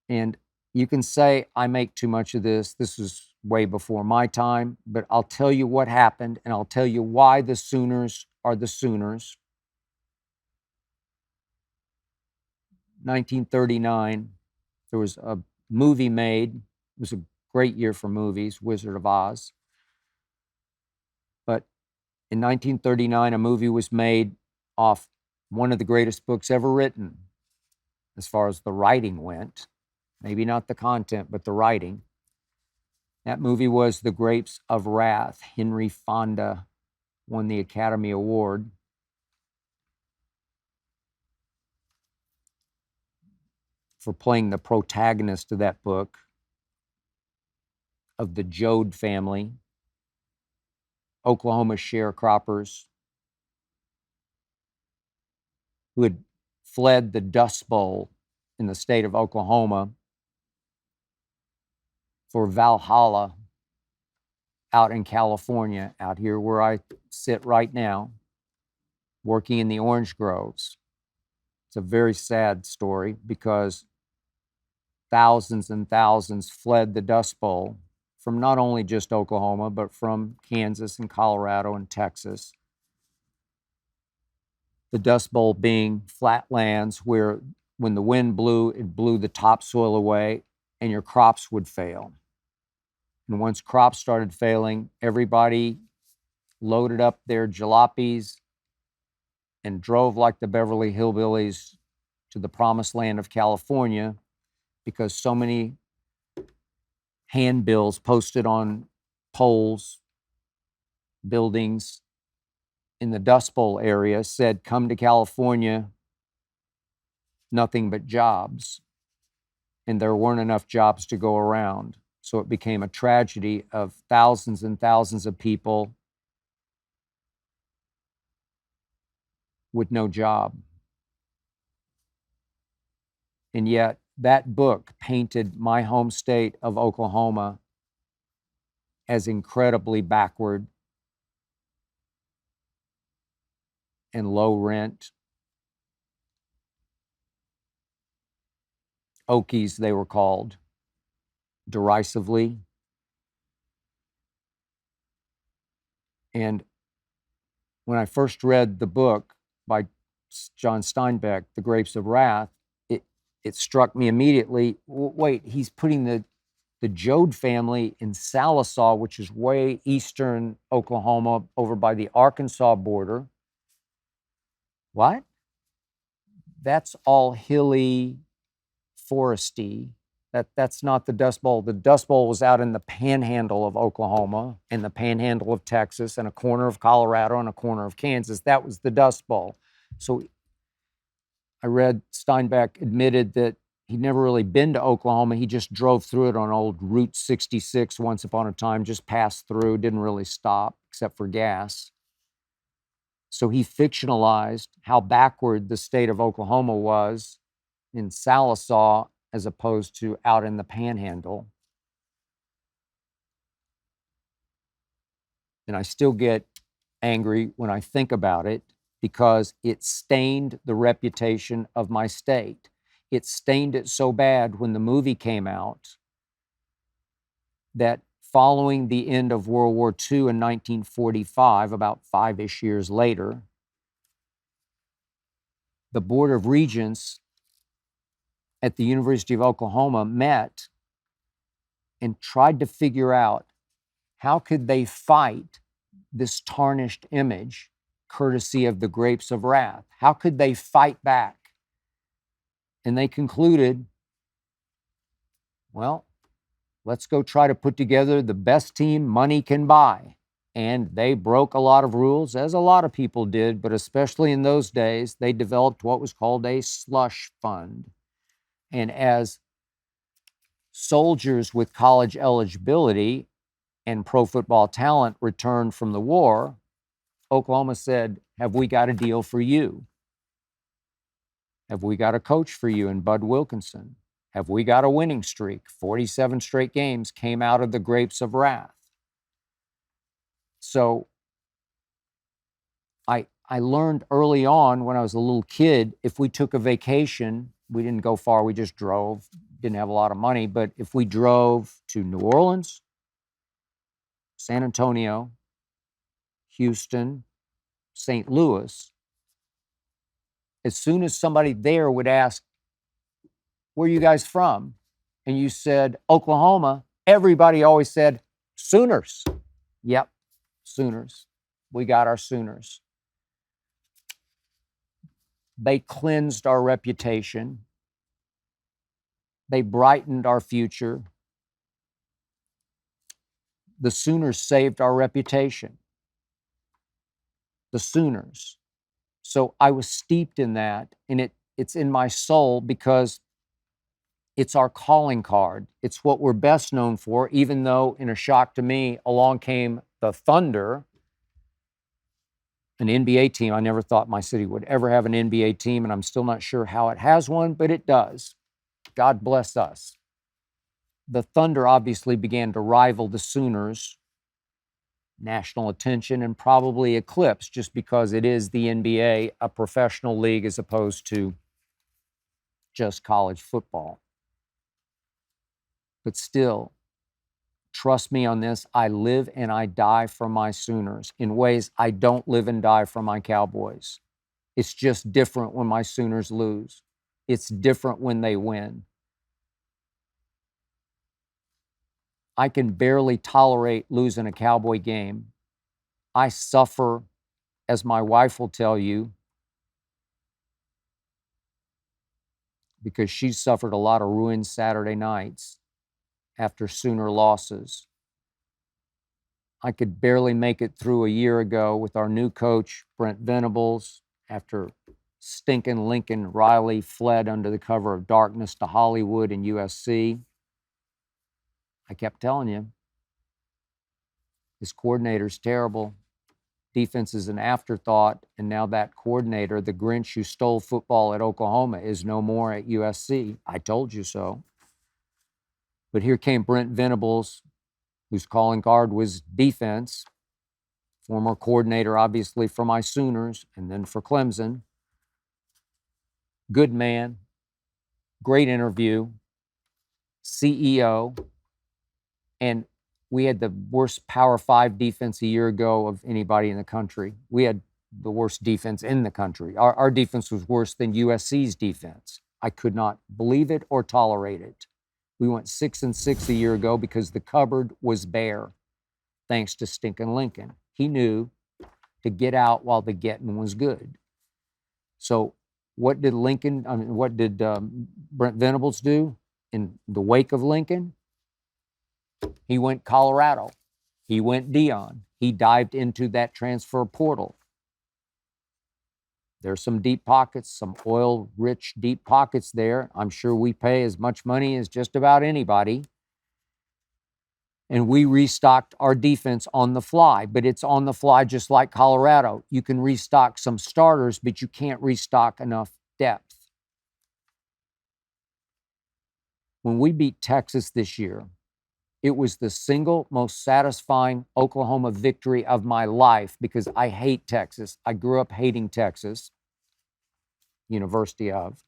And you can say I make too much of this. This is way before my time, but I'll tell you what happened, and I'll tell you why the Sooners are the Sooners. 1939, there was a movie made. It was a great year for movies, Wizard of Oz. But in 1939, a movie was made off one of the greatest books ever written, as far as the writing went. Maybe not the content, but the writing. That movie was The Grapes of Wrath. Henry Fonda won the Academy Award. For playing the protagonist of that book, of the Joad family, Oklahoma sharecroppers who had fled the Dust Bowl in the state of Oklahoma for Valhalla out in California, out here where I sit right now, working in the orange groves. It's a very sad story because thousands and thousands fled the Dust Bowl from not only just Oklahoma, but from Kansas and Colorado and Texas. The Dust Bowl being flat lands where when the wind blew, it blew the topsoil away and your crops would fail. And once crops started failing, everybody loaded up their jalopies and drove like the Beverly Hillbillies to the promised land of California, because so many handbills posted on poles, buildings in the Dust Bowl area said, "Come to California, nothing but jobs." And there weren't enough jobs to go around. So it became a tragedy of thousands and thousands of people with no job. And yet that book painted my home state of Oklahoma as incredibly backward and low rent. Okies, they were called, derisively. And when I first read the book by John Steinbeck, The Grapes of Wrath, it struck me immediately, wait, he's putting the Joad family in Sallisaw, which is way eastern Oklahoma, over by the Arkansas border. What? That's all hilly, foresty. That's not the Dust Bowl. The Dust Bowl was out in the panhandle of Oklahoma and the panhandle of Texas and a corner of Colorado and a corner of Kansas. That was the Dust Bowl. So I read Steinbeck admitted that he'd never really been to Oklahoma. He just drove through it on old Route 66 once upon a time, just passed through, didn't really stop except for gas. So he fictionalized how backward the state of Oklahoma was in Sallisaw as opposed to out in the Panhandle. And I still get angry when I think about it because it stained the reputation of my state. It stained it so bad when the movie came out that following the end of World War II in 1945, about 5-ish years later, the Board of Regents at the University of Oklahoma met and tried to figure out how could they fight this tarnished image courtesy of the grapes of wrath. How could they fight back? And they concluded, well, let's go try to put together the best team money can buy. And they broke a lot of rules, as a lot of people did, but especially in those days, they developed what was called a slush fund. And as soldiers with college eligibility and pro football talent returned from the war, Oklahoma said, have we got a deal for you? Have we got a coach for you in Bud Wilkinson? Have we got a winning streak? 47 straight games came out of the grapes of wrath. So I learned early on when I was a little kid, if we took a vacation, we didn't go far, we just drove, didn't have a lot of money, but if we drove to New Orleans, San Antonio, Houston, St. Louis, as soon as somebody there would ask, where are you guys from? And you said, Oklahoma, everybody always said, Sooners. Yep, Sooners. We got our Sooners. They cleansed our reputation. They brightened our future. The Sooners saved our reputation. The Sooners. So I was steeped in that, and it's in my soul because it's our calling card. It's what we're best known for, even though, in a shock to me, along came the Thunder, an NBA team. I never thought my city would ever have an NBA team, and I'm still not sure how it has one, but it does. God bless us. The Thunder obviously began to rival the Sooners, national attention, and probably eclipse just because it is the NBA, a professional league as opposed to just college football. But still, trust me on this, I live and I die for my Sooners in ways I don't live and die for my Cowboys. It's just different when my Sooners lose. It's different when they win. I can barely tolerate losing a Cowboy game. I suffer, as my wife will tell you, because she's suffered a lot of ruined Saturday nights after Sooner losses. I could barely make it through a year ago with our new coach, Brent Venables, after stinking Lincoln Riley fled under the cover of darkness to Hollywood and USC. I kept telling you, this coordinator's terrible. Defense is an afterthought, and now that coordinator, the Grinch who stole football at Oklahoma, is no more at USC. I told you so. But here came Brent Venables, whose calling card was defense, former coordinator, obviously, for my Sooners, and then for Clemson. Good man, great interview, CEO, and we had the worst Power 5 defense a year ago of anybody in the country. We had the worst defense in the country. Our defense was worse than USC's defense. I could not believe it or tolerate it. We went 6-6 a year ago because the cupboard was bare, thanks to stinking Lincoln. He knew to get out while the getting was good. So what did Brent Venables do in the wake of Lincoln? He went Colorado. He went Dion. He dived into that transfer portal. There's some deep pockets, some oil-rich deep pockets there. I'm sure we pay as much money as just about anybody. And we restocked our defense on the fly, but it's on the fly just like Colorado. You can restock some starters, but you can't restock enough depth. When we beat Texas this year, it was the single most satisfying Oklahoma victory of my life because I hate Texas. I grew up hating Texas, University of.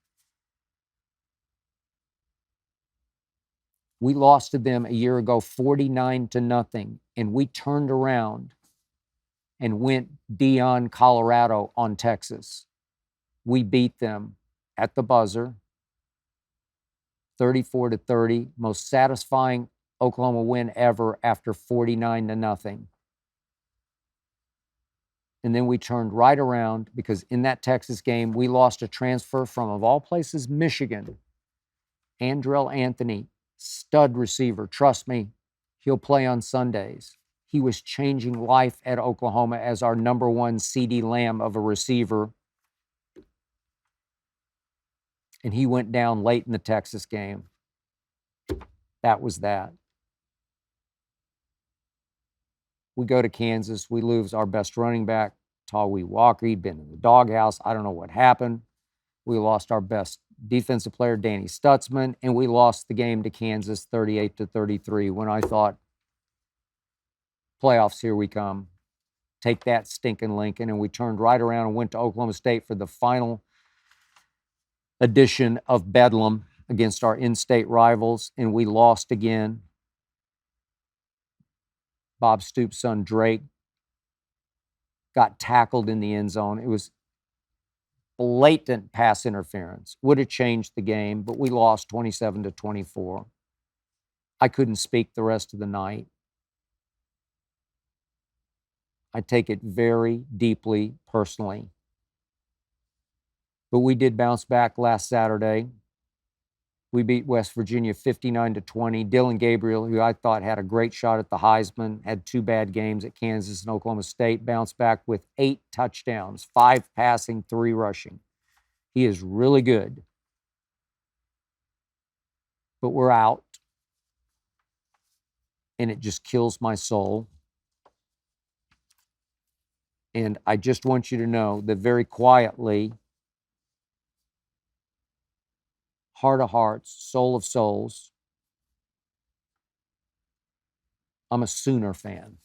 We lost to them a year ago, 49-0, and we turned around and went Dion, Colorado on Texas. We beat them at the buzzer, 34-30, most satisfying Oklahoma win ever after 49-0. And then we turned right around because in that Texas game, we lost a transfer from, of all places, Michigan. Andrell Anthony, stud receiver. Trust me, he'll play on Sundays. He was changing life at Oklahoma as our number one CeeDee Lamb of a receiver. And he went down late in the Texas game. That was that. We go to Kansas. We lose our best running back, Tawee Walker. He'd been in the doghouse. I don't know what happened. We lost our best defensive player, Danny Stutzman, and we lost the game to Kansas 38-33 when I thought, playoffs, here we come. Take that, stinking Lincoln. And we turned right around and went to Oklahoma State for the final edition of Bedlam against our in-state rivals, and we lost again. Bob Stoops' son, Drake, got tackled in the end zone. It was blatant pass interference. Would have changed the game, but we lost 27-24. I couldn't speak the rest of the night. I take it very deeply personally. But we did bounce back last Saturday. We beat West Virginia 59-20. Dylan Gabriel, who I thought had a great shot at the Heisman, had 2 bad games at Kansas and Oklahoma State, bounced back with 8 touchdowns, 5 passing, 3 rushing. He is really good. But we're out. And it just kills my soul. And I just want you to know that very quietly, heart of hearts, soul of souls, I'm a Sooner fan.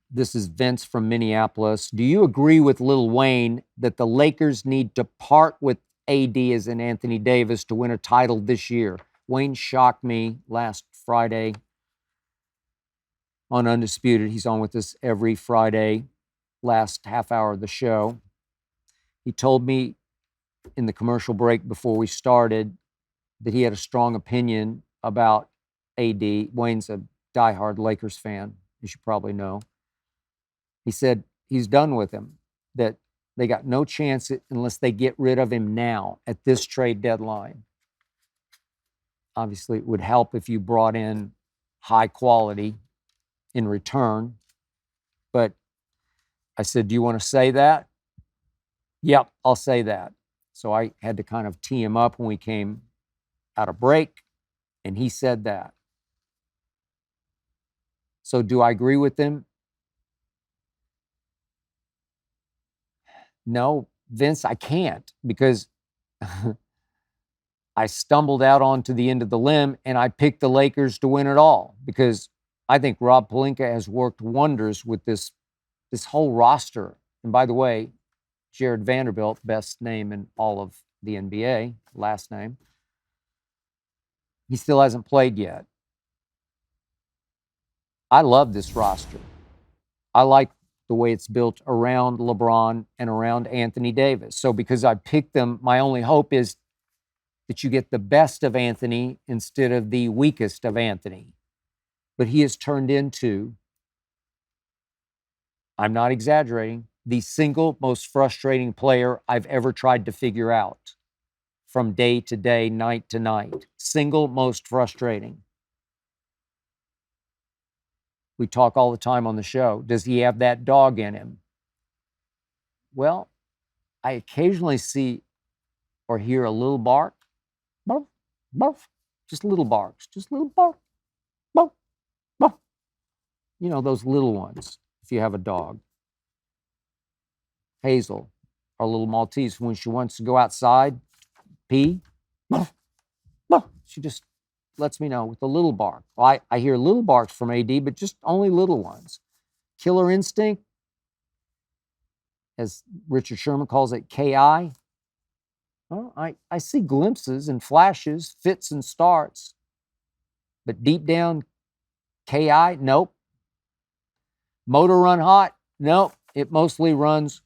This is Vince from Minneapolis. Do you agree with Lil Wayne that the Lakers need to part with AD as in Anthony Davis to win a title this year? Wayne shocked me last Friday on Undisputed. He's on with us every Friday, last half hour of the show. He told me in the commercial break before we started that he had a strong opinion about AD. Wayne's a diehard Lakers fan, as you probably know. He said he's done with him, that they got no chance unless they get rid of him now at this trade deadline. Obviously, it would help if you brought in high quality in return. But I said, do you want to say that? Yep, I'll say that. So I had to kind of tee him up when we came out of break, and he said that. So do I agree with him? No, Vince, I can't, because I stumbled out onto the end of the limb and I picked the Lakers to win it all, because I think Rob Pelinka has worked wonders with this whole roster. And by the way, Jared Vanderbilt, best name in all of the NBA, last name, he still hasn't played yet. I love this roster. I like the way it's built around LeBron and around Anthony Davis. So because I picked them, my only hope is that you get the best of Anthony instead of the weakest of Anthony. But he has turned into, I'm not exaggerating, the single most frustrating player I've ever tried to figure out from day to day, night to night. Single most frustrating. We talk all the time on the show. Does he have that dog in him? Well, I occasionally see or hear a little bark. Bark, bark. Just little barks. Just little bark. Bark, bark. You know, those little ones, if you have a dog. Hazel, our little Maltese, when she wants to go outside, pee. She just lets me know with a little bark. Well, I hear little barks from AD, but just only little ones. Killer instinct, as Richard Sherman calls it, KI. Well, I see glimpses and flashes, fits and starts, but deep down, KI, nope. Motor run hot, nope. It mostly runs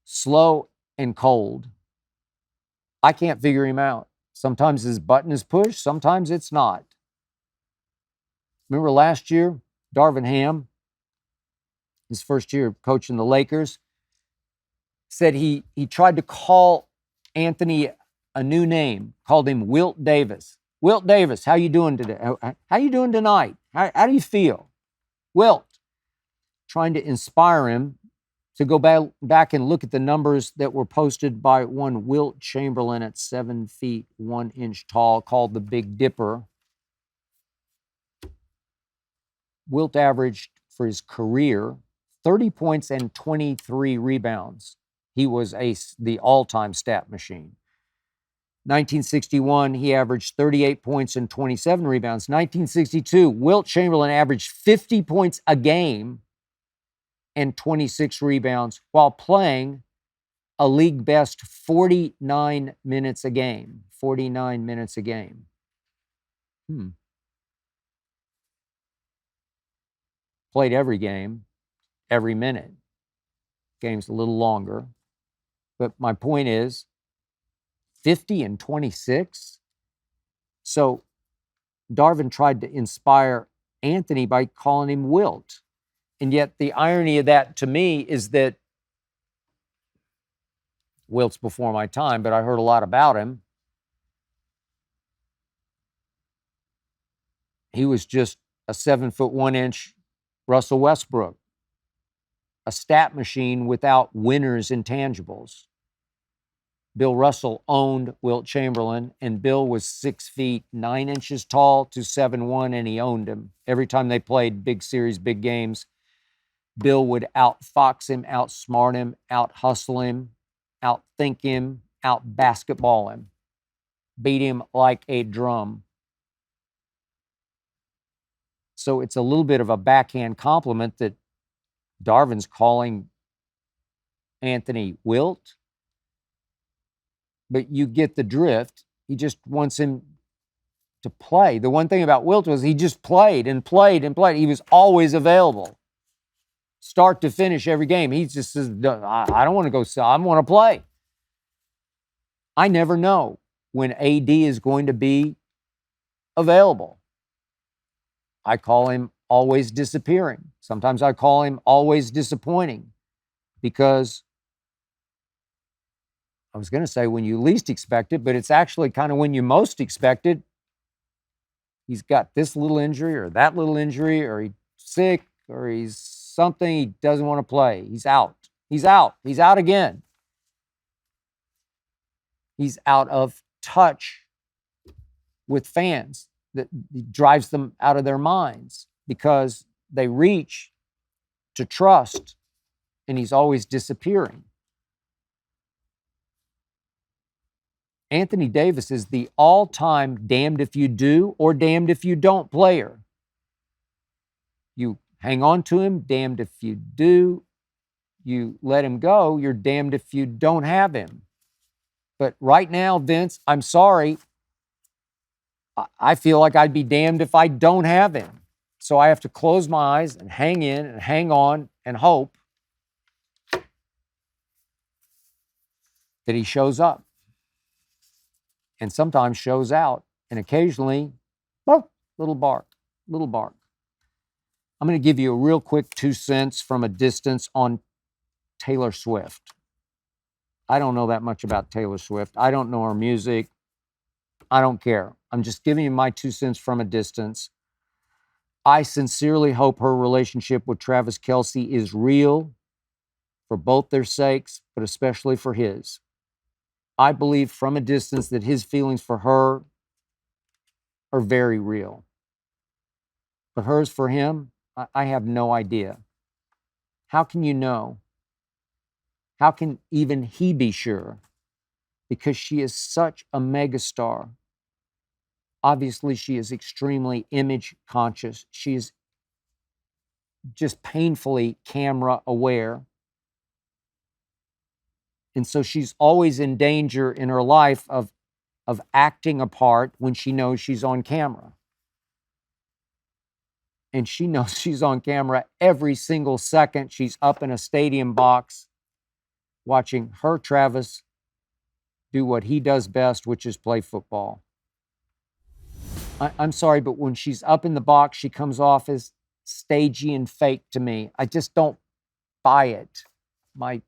slow and cold. I can't figure him out. Sometimes his button is pushed, sometimes it's not. Remember last year, Darvin Ham, his first year coaching the Lakers, said he tried to call Anthony a new name, called him Wilt Davis. Wilt Davis, how you doing today? How you doing tonight? How do you feel? Wilt, trying to inspire him to go back and look at the numbers that were posted by one Wilt Chamberlain at 7 feet 1 inch tall, called the Big Dipper. Wilt averaged for his career 30 points and 23 rebounds. He was the all-time stat machine. 1961, he averaged 38 points and 27 rebounds. 1962, Wilt Chamberlain averaged 50 points a game and 26 rebounds while playing a league best 49 minutes a game. 49 minutes a game. Played every game, every minute. Game's a little longer. But my point is, 50 and 26? So Darvin tried to inspire Anthony by calling him Wilt. And yet the irony of that to me is that Wilt's before my time, but I heard a lot about him. He was just a 7 foot 1 inch Russell Westbrook, a stat machine without winners' intangibles. Bill Russell owned Wilt Chamberlain, and Bill was 6 feet 9 inches tall to 7'1", and he owned him. Every time they played big series, big games, Bill would outfox him, outsmart him, out-hustle him, outthink him, out-basketball him, beat him like a drum. So it's a little bit of a backhand compliment that Darvin's calling Anthony Wilt, but you get the drift. He just wants him to play. The one thing about Wilt was he just played and played and played. He was always available, start to finish every game. He just says, I don't want to go, I want to play. I never know when AD is going to be available. I call him always disappearing. Sometimes I call him always disappointing, because I was going to say when you least expect it, but it's actually kind of when you most expect it. He's got this little injury or that little injury, or he's sick, or he's something, he doesn't want to play. He's out. He's out. He's out again. He's out of touch with fans. That drives them out of their minds because they reach to trust, and he's always disappearing. Anthony Davis is the all-time damned if you do or damned if you don't player. You hang on to him, damned if you do. You let him go, you're damned if you don't have him. But right now, Vince, I'm sorry, I feel like I'd be damned if I don't have him. So I have to close my eyes and hang in and hang on and hope that he shows up. And sometimes shows out. And occasionally, little bark, little bark. I'm going to give you a real quick 2 cents from a distance on Taylor Swift. I don't know that much about Taylor Swift. I don't know her music. I don't care. I'm just giving you my 2 cents from a distance. I sincerely hope her relationship with Travis Kelce is real for both their sakes, but especially for his. I believe from a distance that his feelings for her are very real. But hers for him, I have no idea. How can you know? How can even he be sure? because she is such a megastar. Obviously, she is extremely image conscious. She is just painfully camera aware. And so she's always in danger in her life of acting a part when she knows she's on camera. And she knows she's on camera every single second. She's up in a stadium box watching her, Travis, do what he does best, which is play football. I'm sorry, but when she's up in the box, she comes off as stagey and fake to me. I just don't buy it. My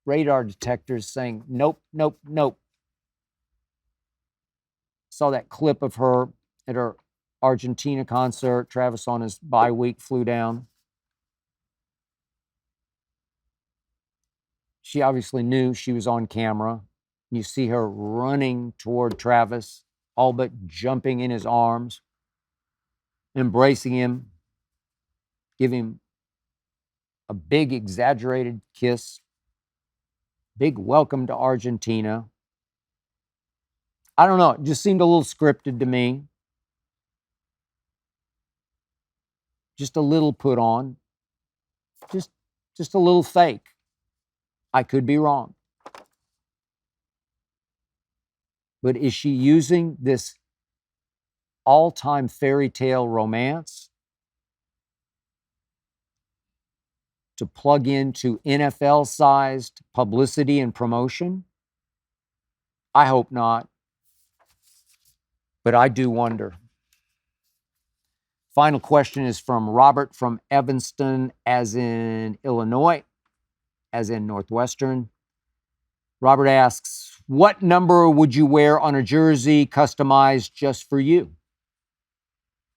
radar detector is saying, nope, nope, nope. Saw that clip of her at her Argentina concert. Travis on his bye week flew down. She obviously knew she was on camera. You see her running toward Travis, all but jumping in his arms, embracing him, giving him a big exaggerated kiss, big welcome to Argentina. I don't know, it just seemed a little scripted to me. Just a little put on, just a little fake. I could be wrong. But is she using this all-time fairy tale romance to plug into NFL-sized publicity and promotion? I hope not. But I do wonder. Final question is from Robert from Evanston, as in Illinois, as in Northwestern. Robert asks, what number would you wear on a jersey customized just for you?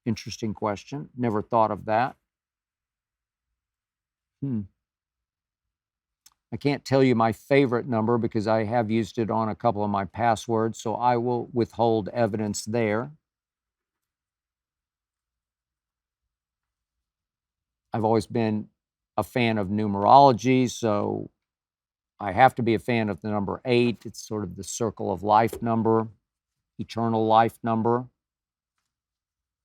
Interesting question. Never thought of that. I can't tell you my favorite number because I have used it on a couple of my passwords, so I will withhold evidence there. I've always been a fan of numerology, so I have to be a fan of the number 8. It's sort of the circle of life number, eternal life number.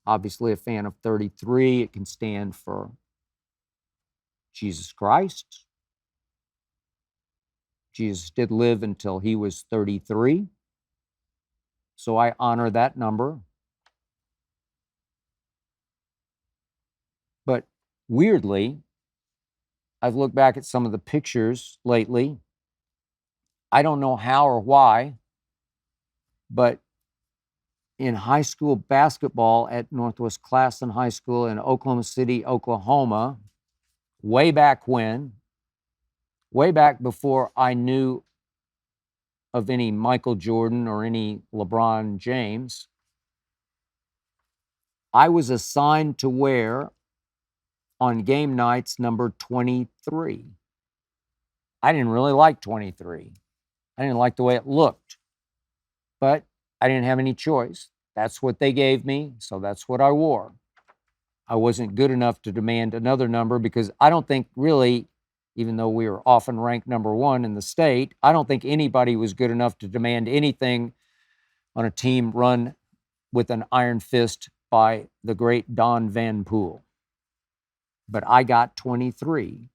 Obviously a fan of 33. It can stand for Jesus Christ. Jesus did live until he was 33. So I honor that number. But weirdly, I've looked back at some of the pictures lately. I don't know how or why, but in high school basketball at Northwest Claflin High School in Oklahoma City, Oklahoma, way back when, way back before I knew of any Michael Jordan or any LeBron James, I was assigned to wear on game nights number 23. I didn't really like 23. I didn't like the way it looked, but I didn't have any choice. That's what they gave me, so that's what I wore. I wasn't good enough to demand another number because I don't think really, even though we were often ranked number 1 in the state, I don't think anybody was good enough to demand anything on a team run with an iron fist by the great Don Van Poel. But I got 23.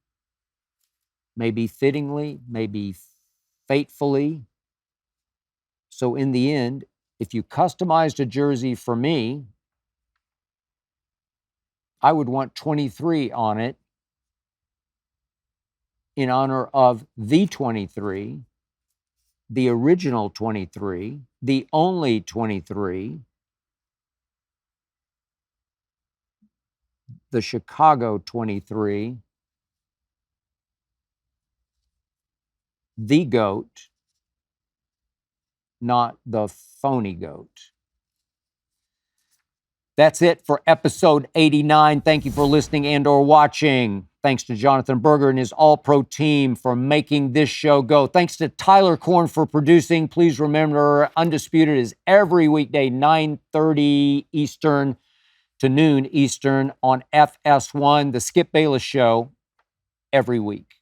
Maybe fittingly, maybe fatefully. So in the end, if you customized a jersey for me, I would want 23 on it in honor of the 23, the original 23, the only 23, the Chicago 23, the GOAT, not the phony GOAT. That's it for episode 89. Thank you for listening and or watching. Thanks to Jonathan Berger and his all-pro team for making this show go. Thanks to Tyler Korn for producing. Please remember, Undisputed is every weekday, 9:30 Eastern to noon Eastern on FS1, the Skip Bayless Show, every week.